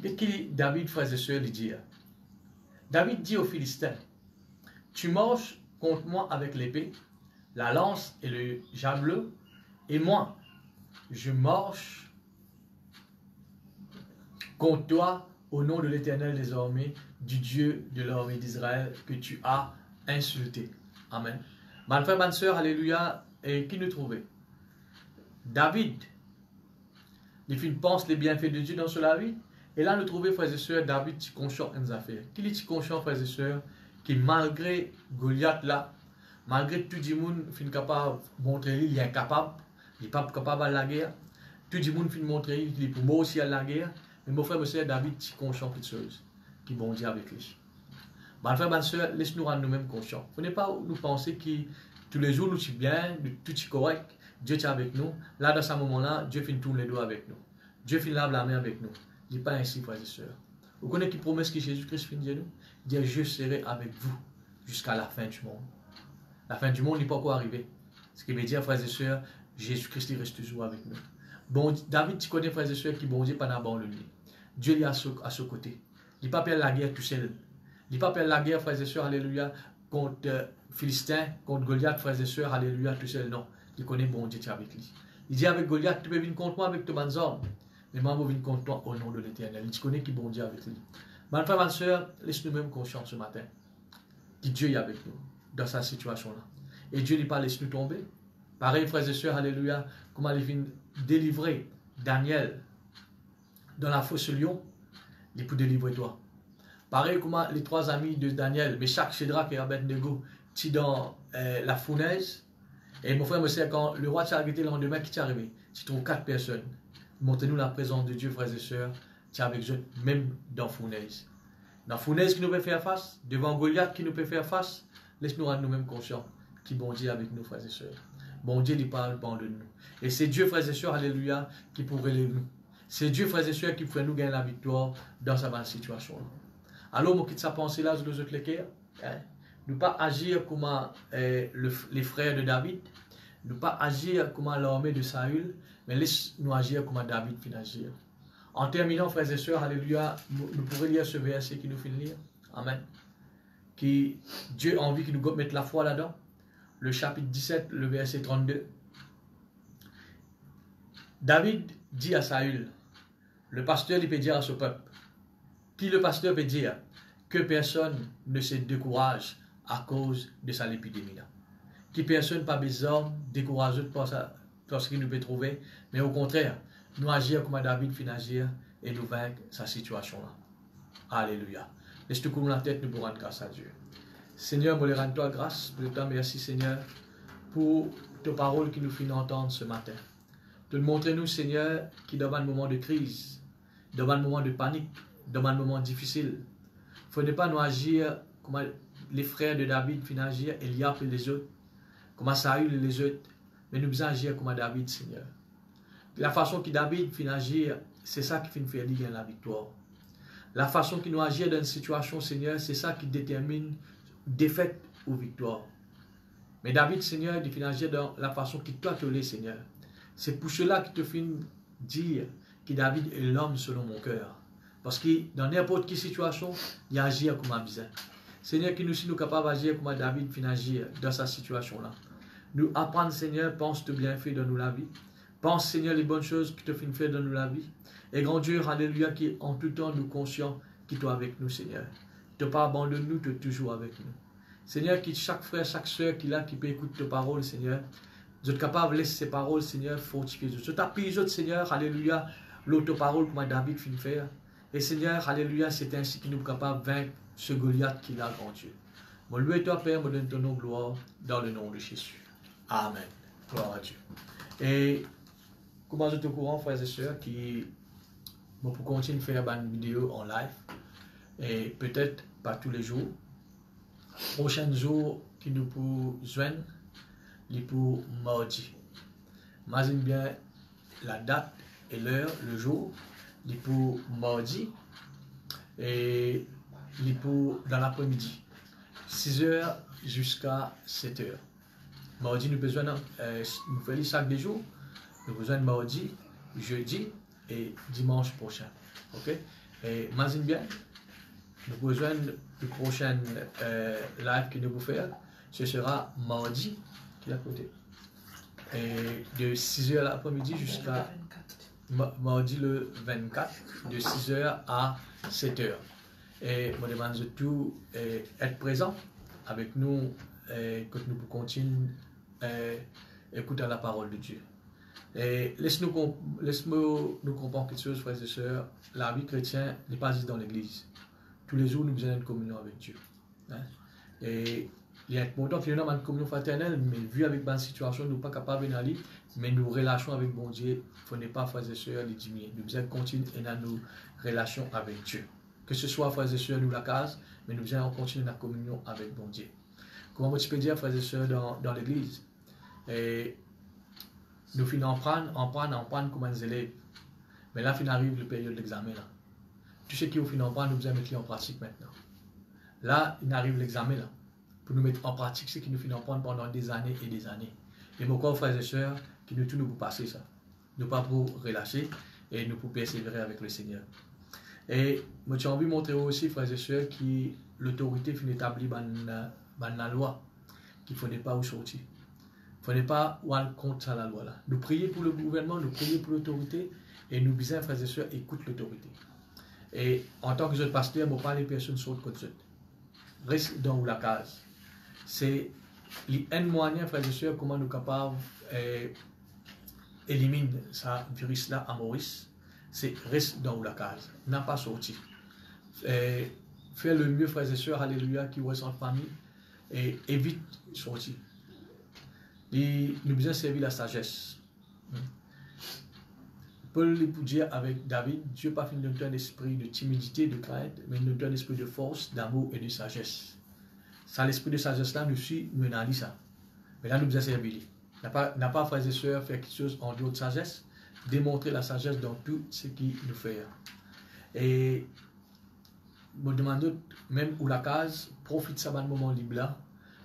Qu'est-ce que David, frères et sœurs, lui dit? David dit aux Philistins, tu marches contre moi avec l'épée, la lance et le javelot, et moi, je marche contre toi au nom de l'Éternel des armées, du Dieu de l'armée d'Israël que tu as insulté. Amen. Mon frère, ma soeur, alléluia, et qui nous trouvait? David, il pense les bienfaits de Dieu dans la vie. Et là, nous trouvons, frères et sœurs, David qui conscient des affaires. Qui est conscient, frères et sœurs, qui malgré Goliath là, malgré tout le monde, est capable de montrer qu'il est incapable, il n'est pas capable à la guerre. Tout le monde finit montrer qu'il est pour moi aussi à la guerre. Mais mon frère et sœur, David est conscient de choses qui vont dire avec lui. Mon frère, ma soeur, laisse-nous rendre nous-mêmes conscients. Il ne faut pas nous penser que Tous les jours, nous sommes bien, tout est correct. Dieu est avec nous. Là, dans ce moment-là, Dieu finit tourner les doigts avec nous. Dieu finit laver la main avec nous. Il n'est pas ainsi, frères et sœurs. Vous connaissez qui promesse que Jésus-Christ finit de nous? Il dit, je serai avec vous jusqu'à la fin du monde. La fin du monde n'est pas encore arrivée. Ce qui veut dire, frères et sœurs, Jésus-Christ reste toujours avec nous. Bon, David, tu connais, frères et sœurs, qui bon Dieu pas abandonné. Dieu est à ce côté. Il n'est pas perdre la guerre tout seul. Il n'est pas perdre la guerre, frères et sœurs, alléluia, contre Philistins, contre Goliath, frères et sœurs, alléluia, tout seul. Non. Il connaît bon Dieu, tu es avec lui. Il dit avec Goliath, tu peux venir contre moi avec tes bonnes armes. Mais moi, je vais venir contre toi au nom de l'Éternel. Il connaît qui bon Dieu avec lui. Mes frères, mes sœurs, laisse-nous même conscience ce matin. Que Dieu est avec nous dans cette situation-là. Et Dieu n'est pas laisse nous tomber. Pareil, frères et sœurs, alléluia, comment il vient délivrer Daniel dans la fosse lion, il peut délivrer toi. Pareil, comment les trois amis de Daniel, Meshach, Shadrach et Abednego, sont dans la fournaise. Et mon frère me sait, quand le roi t'a arrêté le lendemain, qui t'est arrivé? Tu trouves 4 personnes. Montrez-nous la présence de Dieu, frères et sœurs, tu es avec eux, même dans la fournaise. Dans la fournaise qui nous peut faire face, devant Goliath qui nous peut faire face, laisse-nous rendre nous-mêmes conscients qui bon Dieu avec nous, frères et sœurs. Bon Dieu n'est pas de nous. Et c'est Dieu, frères et sœurs, alléluia, qui pourrait les nous. C'est Dieu, frères et sœurs, qui pourrait nous gagner la victoire dans cette situation-là. Alors, moi, quitte sa pensée-là, je nous autres les cœurs. Ne pas agir comme les frères de David, ne pas agir comme l'armée de Saül, mais laisse-nous agir comme David finit agir. En terminant, frères et sœurs, alléluia, nous pourrions lire ce verset qui nous fait lire. Amen. Qui Dieu a envie que nous mettions la foi là-dedans. Le chapitre 17, le verset 32. David dit à Saül, le pasteur il peut dire à ce peuple, puis le pasteur peut dire que personne ne se décourage à cause de sa l'épidémie là. Que personne pas besoin découragé parce qu'il nous peut trouver, mais au contraire, nous agir comme David finit agir et nous vaincre sa situation là. Alléluia. Laisse-nous couler la tête, nous pourrons rendre grâce à Dieu. Seigneur, nous rends toi grâce pour le temps. Merci Seigneur pour tes paroles qui nous finissent entendre ce matin. De nous montrer nous Seigneur qui dans un moment de crise, dans un moment de panique, dans un moment difficile, il ne faut pas nous agir comme les frères de David finissent agir, Eliab et les autres, comme Saül et les autres, mais nous devons agir comme David Seigneur. La façon que David finit agir, c'est ça qui finit faire gagner la victoire. La façon qu'il nous agit dans une situation, Seigneur, c'est ça qui détermine défaite ou victoire. Mais David, Seigneur, il finit agir dans la façon qu'il toi te l'est, Seigneur. C'est pour cela qu'il te finit dire que David est l'homme selon mon cœur. Parce que dans n'importe quelle situation, il agit comme un bizarre. Seigneur, qui nous sommes capables d'agir comme David finit agir dans sa situation-là. Nous apprendre, Seigneur, pense te bienfait dans nous la vie. Pense, Seigneur, les bonnes choses qui te finissent faire dans nous la vie. Et grand Dieu, alléluia, qui en tout temps nous conscients qu'il est avec nous, Seigneur. Tu ne pas abandonne nous, tu es toujours avec nous. Seigneur, qui chaque frère, chaque soeur qui peut écouter tes paroles, Seigneur, vous êtes capable de laisser ces paroles, Seigneur, fortifier. Je t'appuie, Seigneur, alléluia, l'autre parole comme David finit faire. Et Seigneur, alléluia, c'est ainsi que nous sommes capables de vaincre ce Goliath qu'il a, grand Dieu. Mon loué toi, Père, me donne ton nom, gloire, dans le nom de Jésus. Amen. Gloire à Dieu. Et comment vous êtes au courant, frères et sœurs, qui pour continuer de faire une vidéo en live, et peut-être pas tous les jours. Prochain jour qui nous pour joindre, il pour mardi. Imagine bien la date et l'heure, le jour, il pour mardi et il pour dans l'après-midi, 6h jusqu'à 7h. Mardi, nous besoin nous faisons chaque des jours, nous besoin de mardi, jeudi et dimanche prochain. Ok? Et imagine bien, nous besoin du prochain live que nous allons faire, ce sera mardi, qui est à côté. Et de 6h l'après-midi jusqu'à mardi le 24, de 6h à 7h. Et je demande de tout être présent avec nous, que nous pouvons continuer à écouter la parole de Dieu. Et laisse-nous comprendre quelque chose, frères et sœurs. La vie chrétienne n'est pas juste dans l'église. Tous les jours, nous avons une communion avec Dieu. Hein? Et il y a important qu'il y ait une communion fraternelle, mais vu avec ma situation, nous ne sommes pas capables d'aller, mais nos relations avec bon Dieu, il ne faut pas, frères et sœurs, les diminuer. Nous devons continuer dans nos relations avec Dieu. Que ce soit, frères et sœurs, nous la case, mais nous devons continuer la communion avec bon Dieu. comment tu peux dire, frères et sœurs, dans l'église. Et nous finissons en prendre comme des élèves. Mais là, il arrive la période d'examen. Tout ce qui est au final, nous devons mettre en pratique maintenant. Là, il arrive l'examen là. Pour nous mettre en pratique ce qui nous finissons prendre pendant des années et des années. Et mon corps, frères et sœurs, qui nous tout nous pour passer ça. Nous pas pour relâcher et nous pour persévérer avec le Seigneur. Et moi, j'ai envie de montrer aussi, frères et sœurs, que l'autorité finit établie dans la loi, qu'il ne faut pas où sortir. Il ne faut pas aller contre la loi là. Nous prions pour le gouvernement, nous prions pour l'autorité, et nous disons, frères et sœurs, écoute l'autorité. Et en tant que jeune pasteur, je ne parle pas les personnes sur le côté. Reste dans la case. C'est un moyen, frères et sœurs, comment nous sommes capables d'éliminer ce virus-là à Maurice. C'est reste dans la case. N'a pas sorti. Faire le mieux, frères et sœurs, alléluia, qui reste en famille, et évite sortir. Et nous devons servir la sagesse. Paul peut dire avec David, Dieu n'a pas fait de nous donner un esprit de timidité, de crainte, mais nous donne un esprit de force, d'amour et de sagesse. Ça, l'esprit de sagesse-là, nous suit, nous avons dit ça. Mais là, nous devons servir. N'a pas, frères et sœurs, faire quelque chose en dehors de sagesse, démontrer la sagesse dans tout ce qu'il nous fait. Et je me demande, même où la case, profite de ce moment libre là,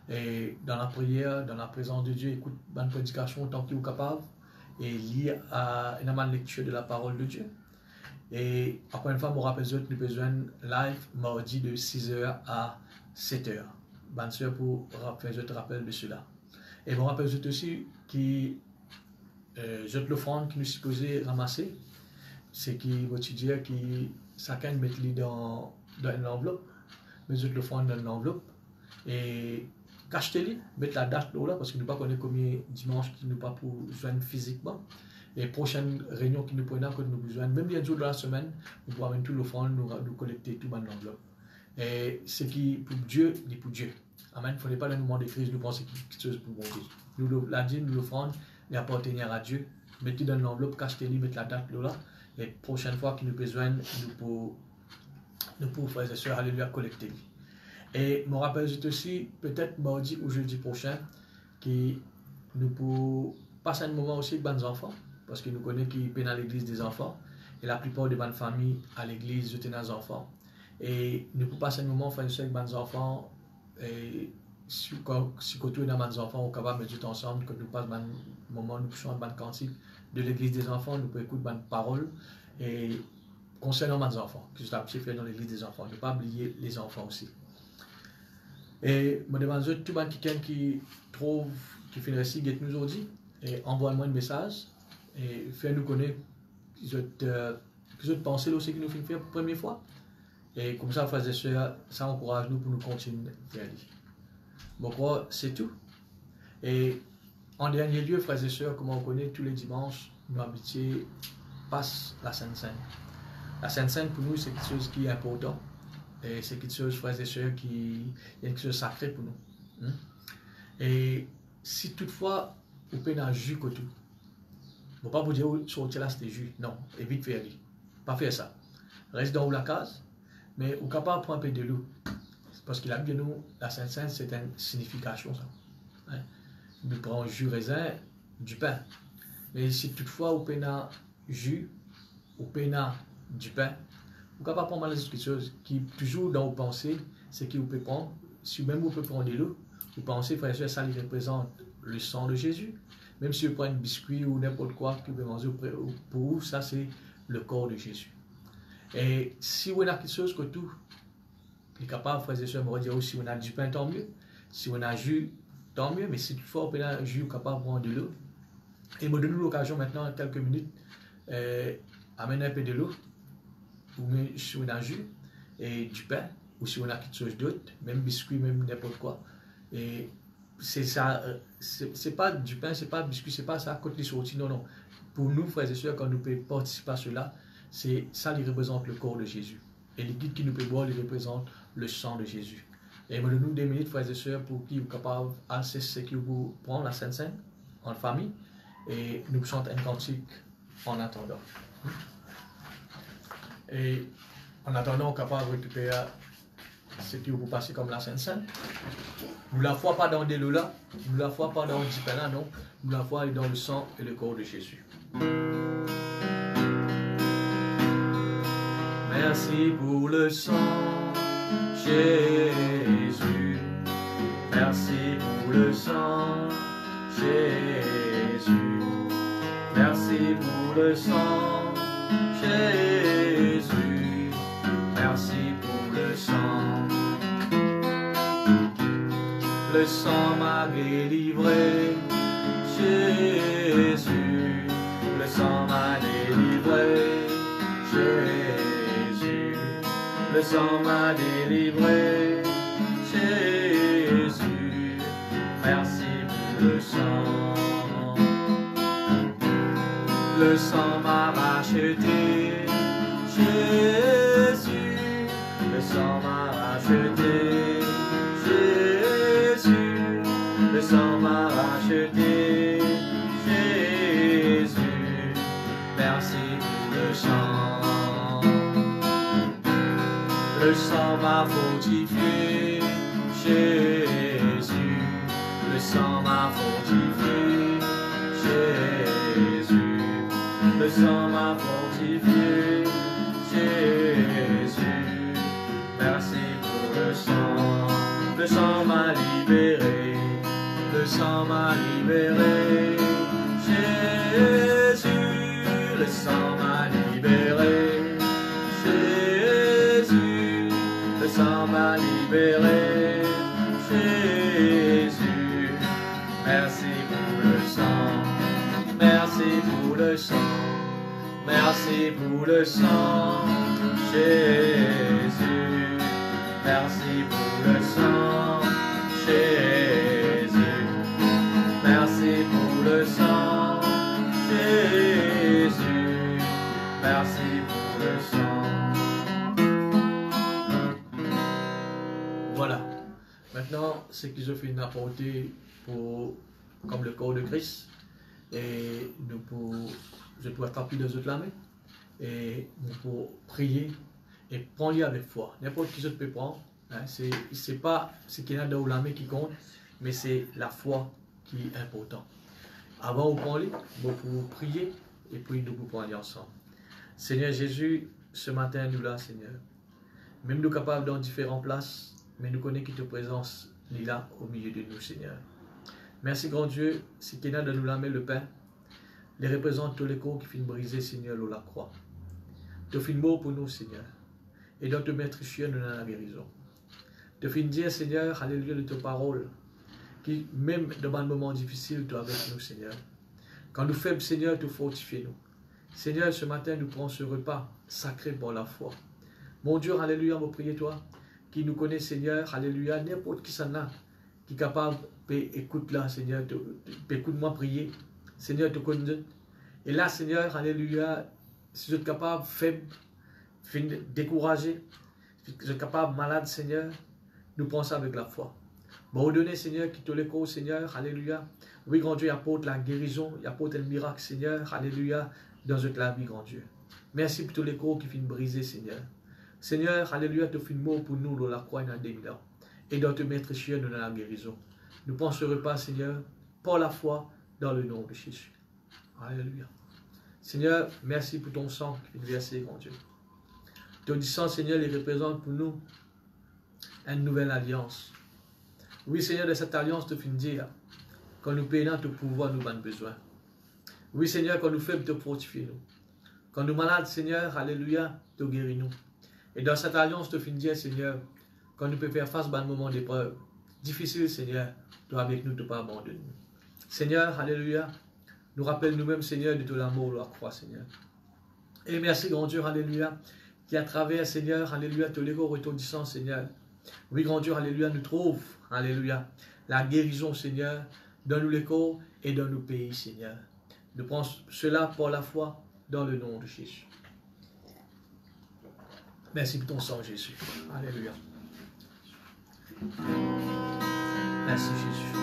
et dans la prière, dans la présence de Dieu, écoute une prédication tant qu'il est capable, et lire une lecture de la parole de Dieu. Et encore une fois, je me rappelle que nous avons besoin live mardi de 6h à 7h. Bonne soeur pour faire un rappel de cela. Et je me rappelle aussi que l'offrande qui nous supposé ramasser, c'est qui va te dire que chacun met dans une enveloppe, mais l'offrande dans une enveloppe. Et cachetez-les, mettez la date là, parce que nous ne connaissons pas combien dimanche qui nous pas pour joindre physiquement. Les prochaines réunions qui nous prennent, que nous besoin, même bien jour de la semaine, nous pouvons amener tout l'offrande, nous collecter tout dans l'enveloppe. Et ce qui pour Dieu, dit pour Dieu. Amen. Il ne fallait pas dans le moment de crise, nous penser quelque chose pour bon Dieu. Nous la dîme, nous l'offrande, les appartenir à Dieu. Mettez dans l'enveloppe, cachetez-les, mettez la date là. Et prochaine fois qu'il nous besoin, nous pouvons frères et sœurs, alléluia, collecter. Et je me rappelle aussi, peut-être mardi ou jeudi prochain, que nous pouvons passer un moment aussi avec les enfants, parce que nous connaissons qu'ils viennent à l'église des enfants, et la plupart de bonnes familles à l'église, ils ont des enfants. Et nous pouvons passer un moment avec les enfants, et si côté dans les enfants, on est capable de mettre ensemble, que nous passons un moment, nous chantons une cantique de l'église des enfants, nous pouvons écouter une parole, et concernant les enfants, que je l'ai fait dans l'église des enfants, ne pas oublier les enfants aussi. Et je me demande tout le monde qui trouve, qui fait le récit, guette nous aujourd'hui, et envoie-moi un message, et fais-nous connaître qu'ils ont pensé aussi qu'ils nous fait faire pour la première fois. Et comme ça, frères et sœurs, ça encourage nous pour nous continuer vers lui. Bon, quoi, c'est tout. Et en dernier lieu, frères et sœurs, comme on connaît, tous les dimanches, nos habitués passent la Sainte-Seine. La Sainte-Seine, pour nous, c'est quelque chose qui est important. Et c'est quelque chose, frères et sœurs, il y a quelque chose de sacré pour nous. Et si toutefois, vous pouvez un jus que tout, je ne vais pas vous dire sortir là, c'était jus. Non, évite de faire lui. Pas faire ça. Reste dans la case, mais vous êtes capable de prendre un peu de l'eau. Parce qu'il a bien nous, la Sainte-Seine, c'est une signification, ça. Hein? Nous prenons jus raisin, du pain. Mais si toutefois, vous pouvez un jus, vous pouvez du pain, vous ne pouvez pas prendre mal quelque chose qui, toujours dans vos pensées, c'est qui vous pouvez prendre. Si même vous pouvez prendre de l'eau, vous pensez, frère et soeur, ça représente le sang de Jésus. Même si vous prenez un biscuit ou n'importe quoi que vous pouvez manger, pour vous, ça c'est le corps de Jésus. Et si vous avez quelque chose que tout, est capable, frères et sœurs, me dire si on a du pain, tant mieux. Si on a jus, tant mieux. Mais si toutefois on a un jus, capable de prendre de l'eau. Et me donne l'occasion maintenant, quelques minutes, amener un peu de l'eau. Ou si on a jus et du pain, ou si on a quelque chose d'autre, même biscuit, même n'importe quoi. Et c'est ça, c'est pas du pain, c'est pas biscuit, c'est pas ça quand les sorties, non, non. Pour nous, frères et sœurs, quand nous pouvons participer à cela, c'est ça qui représente le corps de Jésus. Et les guides qui nous peuvent boire, ils représentent le sang de Jésus. Et me donne-nous des minutes, frères et sœurs, pour qu'ils soient capables de ce qu'ils vont prendre la Sainte-Seine en famille, et nous chantons un cantique en attendant. Et en attendant, on est capable de récupérer ce qui vous passe comme la Sainte-Seine. Nous la foi pas dans des lolas, nous la foi pas dans Dipana, non. Nous la foi est dans le sang et le corps de Jésus. Merci pour le sang, Jésus. Merci pour le sang, Jésus. Merci pour le sang, Jésus. Merci pour le sang. Le sang m'a délivré, Jésus. Le sang m'a délivré, Jésus. Le sang m'a délivré, Jésus. Merci pour le sang. Le sang m'a racheté, Jésus. Le sang m'a racheté, Jésus. Le sang m'a racheté, Jésus. Merci pour le sang. Le sang m'a fortifié, Jésus. Le sang m'a fortifié, Jésus. Le sang m'a fortifié, Jésus. Merci pour le sang. Le sang m'a libéré. Le sang m'a libéré, Jésus. Le sang m'a libéré, Jésus. Le sang m'a libéré, Jésus. Merci pour le sang. Merci pour le sang. Merci pour le sang, Jésus. Merci pour le sang, Jésus. Merci pour le sang, Jésus. Merci pour le sang. Voilà. Maintenant, ce qu'ils ont fait apporter pour, comme le corps de Christ. Et nous pour, je peux attraper les autres la main. Et nous pour prier et prendre avec foi. N'importe qui d'autre peut prendre. Hein, c'est pas ce qu'il y a dans la main qui compte, mais c'est la foi qui est important. Avant de parler, nous pour prier et puis nous pour prendre ensemble. Seigneur Jésus, ce matin nous là, Seigneur. Même nous capables dans différentes places, mais nous connaissons que ta présence est là au milieu de nous, Seigneur. Merci, grand Dieu, ce qu'il y a dans nous la main, le pain, les représente tous les corps qui finissent briser, Seigneur, à la croix. Tu fais mort pour nous, Seigneur. Et dans te mettre chien, nous dans la guérison. Tu fais dire, Seigneur, alléluia de tes paroles, qui, même dans un moment difficile, tu es avec nous, Seigneur. Quand nous faibles, Seigneur, tu fortifies nous. Seigneur, ce matin, nous prenons ce repas sacré pour la foi. Mon Dieu, alléluia, me prier toi, qui nous connaît, Seigneur, alléluia, n'importe qui s'en a, qui est capable, écoute là, Seigneur, écoute-moi prier. Seigneur, te connais. Et là, Seigneur, alléluia, si je suis capable, faible, découragé, si je suis capable, malade, Seigneur, nous pensons avec la foi. Bon, donner, Seigneur, qui te l'écho, Seigneur, alléluia. Oui, grand Dieu, il apporte la guérison, il apporte le miracle, Seigneur, alléluia, dans notre vie, grand Dieu. Merci pour tous les corps qui finissent briser, Seigneur. Seigneur, alléluia, tu fais mort pour nous, dans la croix, dans des millions. Et dans te mettre chien, nous dans la guérison. Nous pensons ce repas, Seigneur, par la foi, dans le nom de Jésus. Alléluia. Seigneur, merci pour ton sang qui est versé, grand Dieu. Ton sang, Seigneur, il représente pour nous une nouvelle alliance. Oui, Seigneur, de cette alliance, tu finis dire, quand nous payons ton pouvoir, nous avons besoin. Oui, Seigneur, quand nous faibles, tu fortifies nous. Quand nous malades, Seigneur, alléluia, tu guéris nous. Et dans cette alliance, tu finis dire, Seigneur, quand nous pouvons faire face à un moment d'épreuve difficile, Seigneur, tu es avec nous, tu ne pas abandonner nous. Seigneur, alléluia, nous rappelle nous-mêmes, Seigneur, de ton amour, la croix, Seigneur. Et merci, grand Dieu, alléluia, qui à travers, Seigneur, alléluia, tous les corps retondissants, Seigneur. Oui, grand Dieu, alléluia, nous trouve, alléluia, la guérison, Seigneur, dans nous les corps et dans nos pays, Seigneur. Nous prenons cela pour la foi dans le nom de Jésus. Merci pour ton sang, Jésus. Alléluia. Merci, Jésus.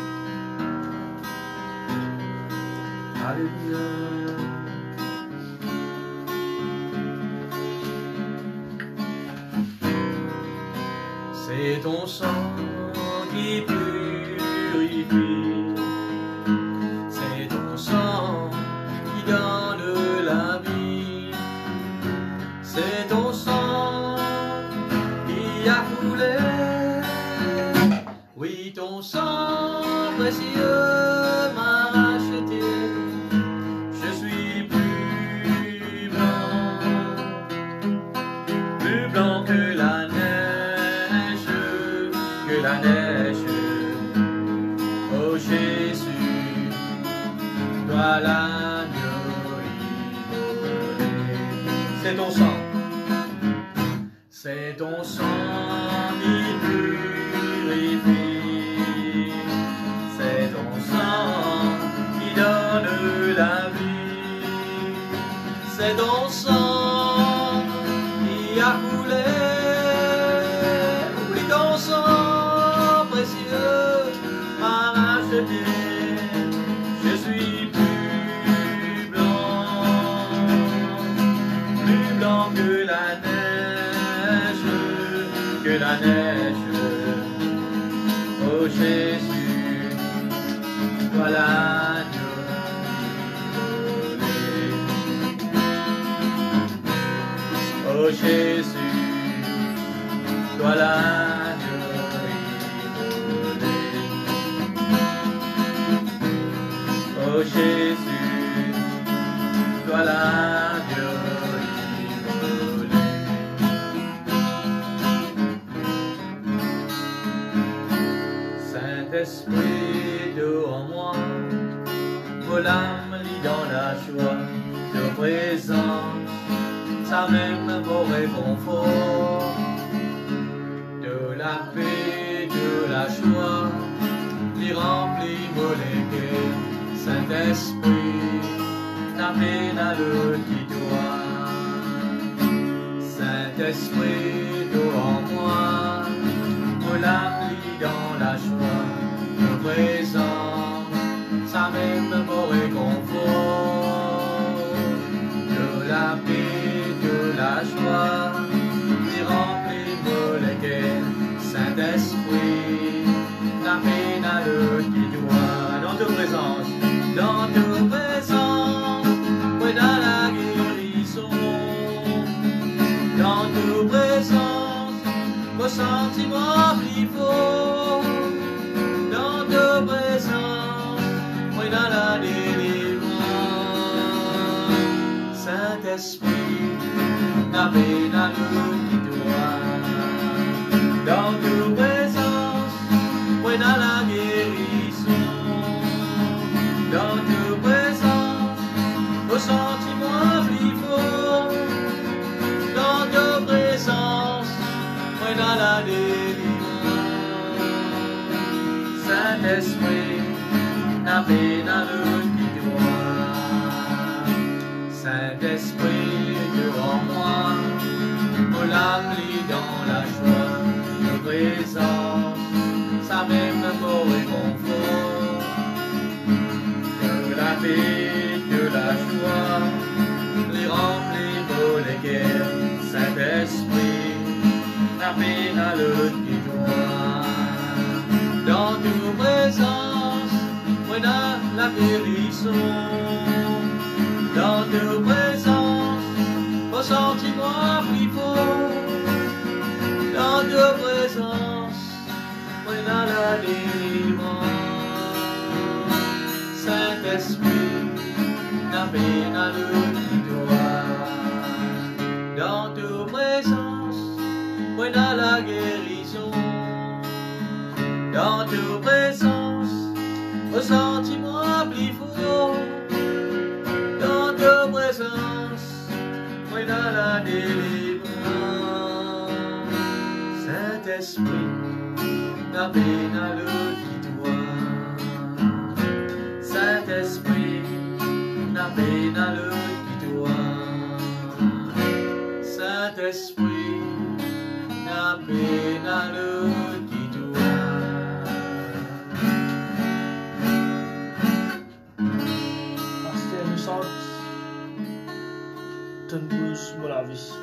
Alléluia. C'est ton sang qui purifie C'est ton sang. C'est ton sang qui purifie. C'est ton sang qui donne la vie. C'est ton sang qui a coulé. Oui, ton sang précieux m'a racheté. Je suis plus blanc que la neige, que la neige. Oh Jésus, toi l'agneau immolé. Oh Jésus, toi l'agneau immolé. Oh Jésus, toi l'agneau immolé. Saint-Esprit, d'eau en moi, vos l'âme lit dans la joie de présence, ça même vos réconfort, de la paix, de la joie, les remplit vos légués. Saint-Esprit, n'amène à le toi. Saint-Esprit, d'eau en moi, vos l'âme lit dans la joie de présence, ça même vos réconfort, de la paix, de la joie, qui remplit vos légués. Saint-Esprit, n'amène à le doigt dans ta présence, dans ta présence, oui, dans la guérison, dans ta présence, vos sentiments plus forts, dans ta présence, oui, dans la délivrance. Saint-Esprit, n'amène à le doigt dans ta présence, oui, dans la guérison, dans ta présence, vos sentiments plus forts, dans ta présence, oui, dans la délivrance. Saint-Esprit, n'amène à le doigt. Saint-Esprit, devant moi, vos l'âme lit dans la joie de présence, ça même vos réconfort, de la paix, de la joie, les remplit vos les guerres. Saint-Esprit, n'amène à le doigt. Dans ta présence, oui, dans la guérison, dans ta présence, vos sentiments plus forts, dans ta présence, oui, dans la délivrance. Saint-Esprit, n'amène à le doigt. Dans ta présence, oui, dans la guérison, dans ta présence, vos sentiments plus forts, dans ta présence, oui, dans la délivrance. Saint-Esprit, n'amène à le doigt. Saint-Esprit, n'amène à le doigt. Saint-Esprit, n'amène à le Tembus Molavis.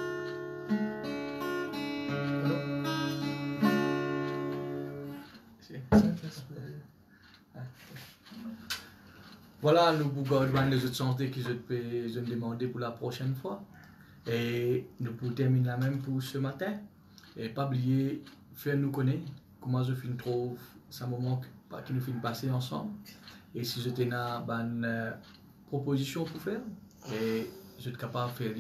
Voilà, nous pouvons les autres santé qui ont demandé pour la prochaine fois. Et nous pouvons terminer la même pour ce matin. Et pas oublier, faire nous connaître comment je trouve ce moment qui nous fait passer ensemble. Et si je t'ai une proposition pour faire, et je suis capable de faire,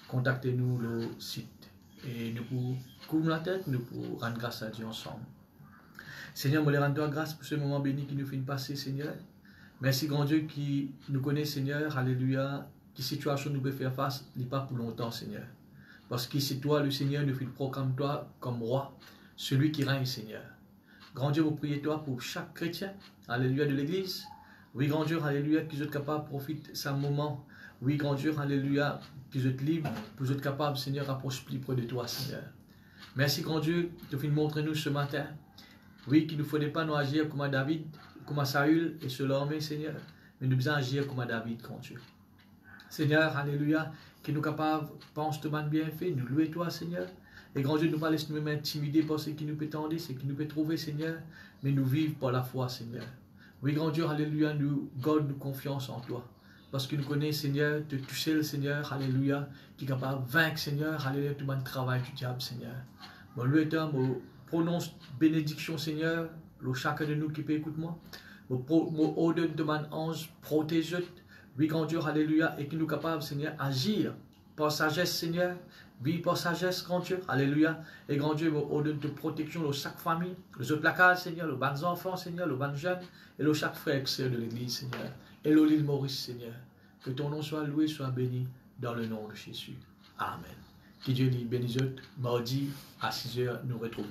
contactez-nous le site. Et nous pouvons couvrir la tête, nous pouvons rendre grâce à Dieu ensemble. Seigneur, je rends grâce pour ce moment béni qui nous fait passer, Seigneur. Merci, grand Dieu, qui nous connaît, Seigneur, alléluia, qui situation nous peut faire face, n'est pas pour longtemps, Seigneur. Parce que c'est toi, le Seigneur, nous proclame toi comme roi, celui qui règne, Seigneur. Grand Dieu, vous priez toi pour chaque chrétien, alléluia, de l'église. Oui, grand Dieu, alléluia, qu'ils soient capables de profiter de ce moment. Oui, grand Dieu, alléluia, qu'ils soient libres, qu'ils soient capables, Seigneur, d'approcher plus près de toi, Seigneur. Merci, grand Dieu, de nous montrer nous ce matin. Oui, qu'il ne faudrait pas nous agir comme à David, comme à Saül et se l'armée, Seigneur, mais nous devons agir comme à David, grand Dieu. Seigneur, alléluia, que nous capables, pense de bien fait, nous louer toi, Seigneur. Et grand Dieu, nous ne pas laisser nous intimider par ce qui nous peut tendre, ce qui nous peut trouver, Seigneur, mais nous vivre par la foi, Seigneur. Oui, grand Dieu, alléluia, nous garde confiance en toi. Parce que nous connaissons, Seigneur, de toucher le Seigneur, alléluia, qui est capable de vaincre, Seigneur, alléluia, tout le travail du diable, Seigneur. Bon, le temps, prononce bénédiction, Seigneur, le chacun de nous qui peut écouter moi. Mon ordonne de mon ange, protège. Oui, grand Dieu, alléluia, et qui nous capable, Seigneur, agir par sagesse, Seigneur. Vie par sagesse, grand Dieu, alléluia. Et grand Dieu, mon ordonne de protection de chaque famille, les autres placards, Seigneur, les bons enfants, Seigneur, les bons jeunes, et le chaque frère et sœur de l'église, Seigneur. Et l'île Maurice, Seigneur. Que ton nom soit loué, soit béni, dans le nom de Jésus. Amen. Que Dieu nous bénisse. Mardi à 6 h, nous retrouvons.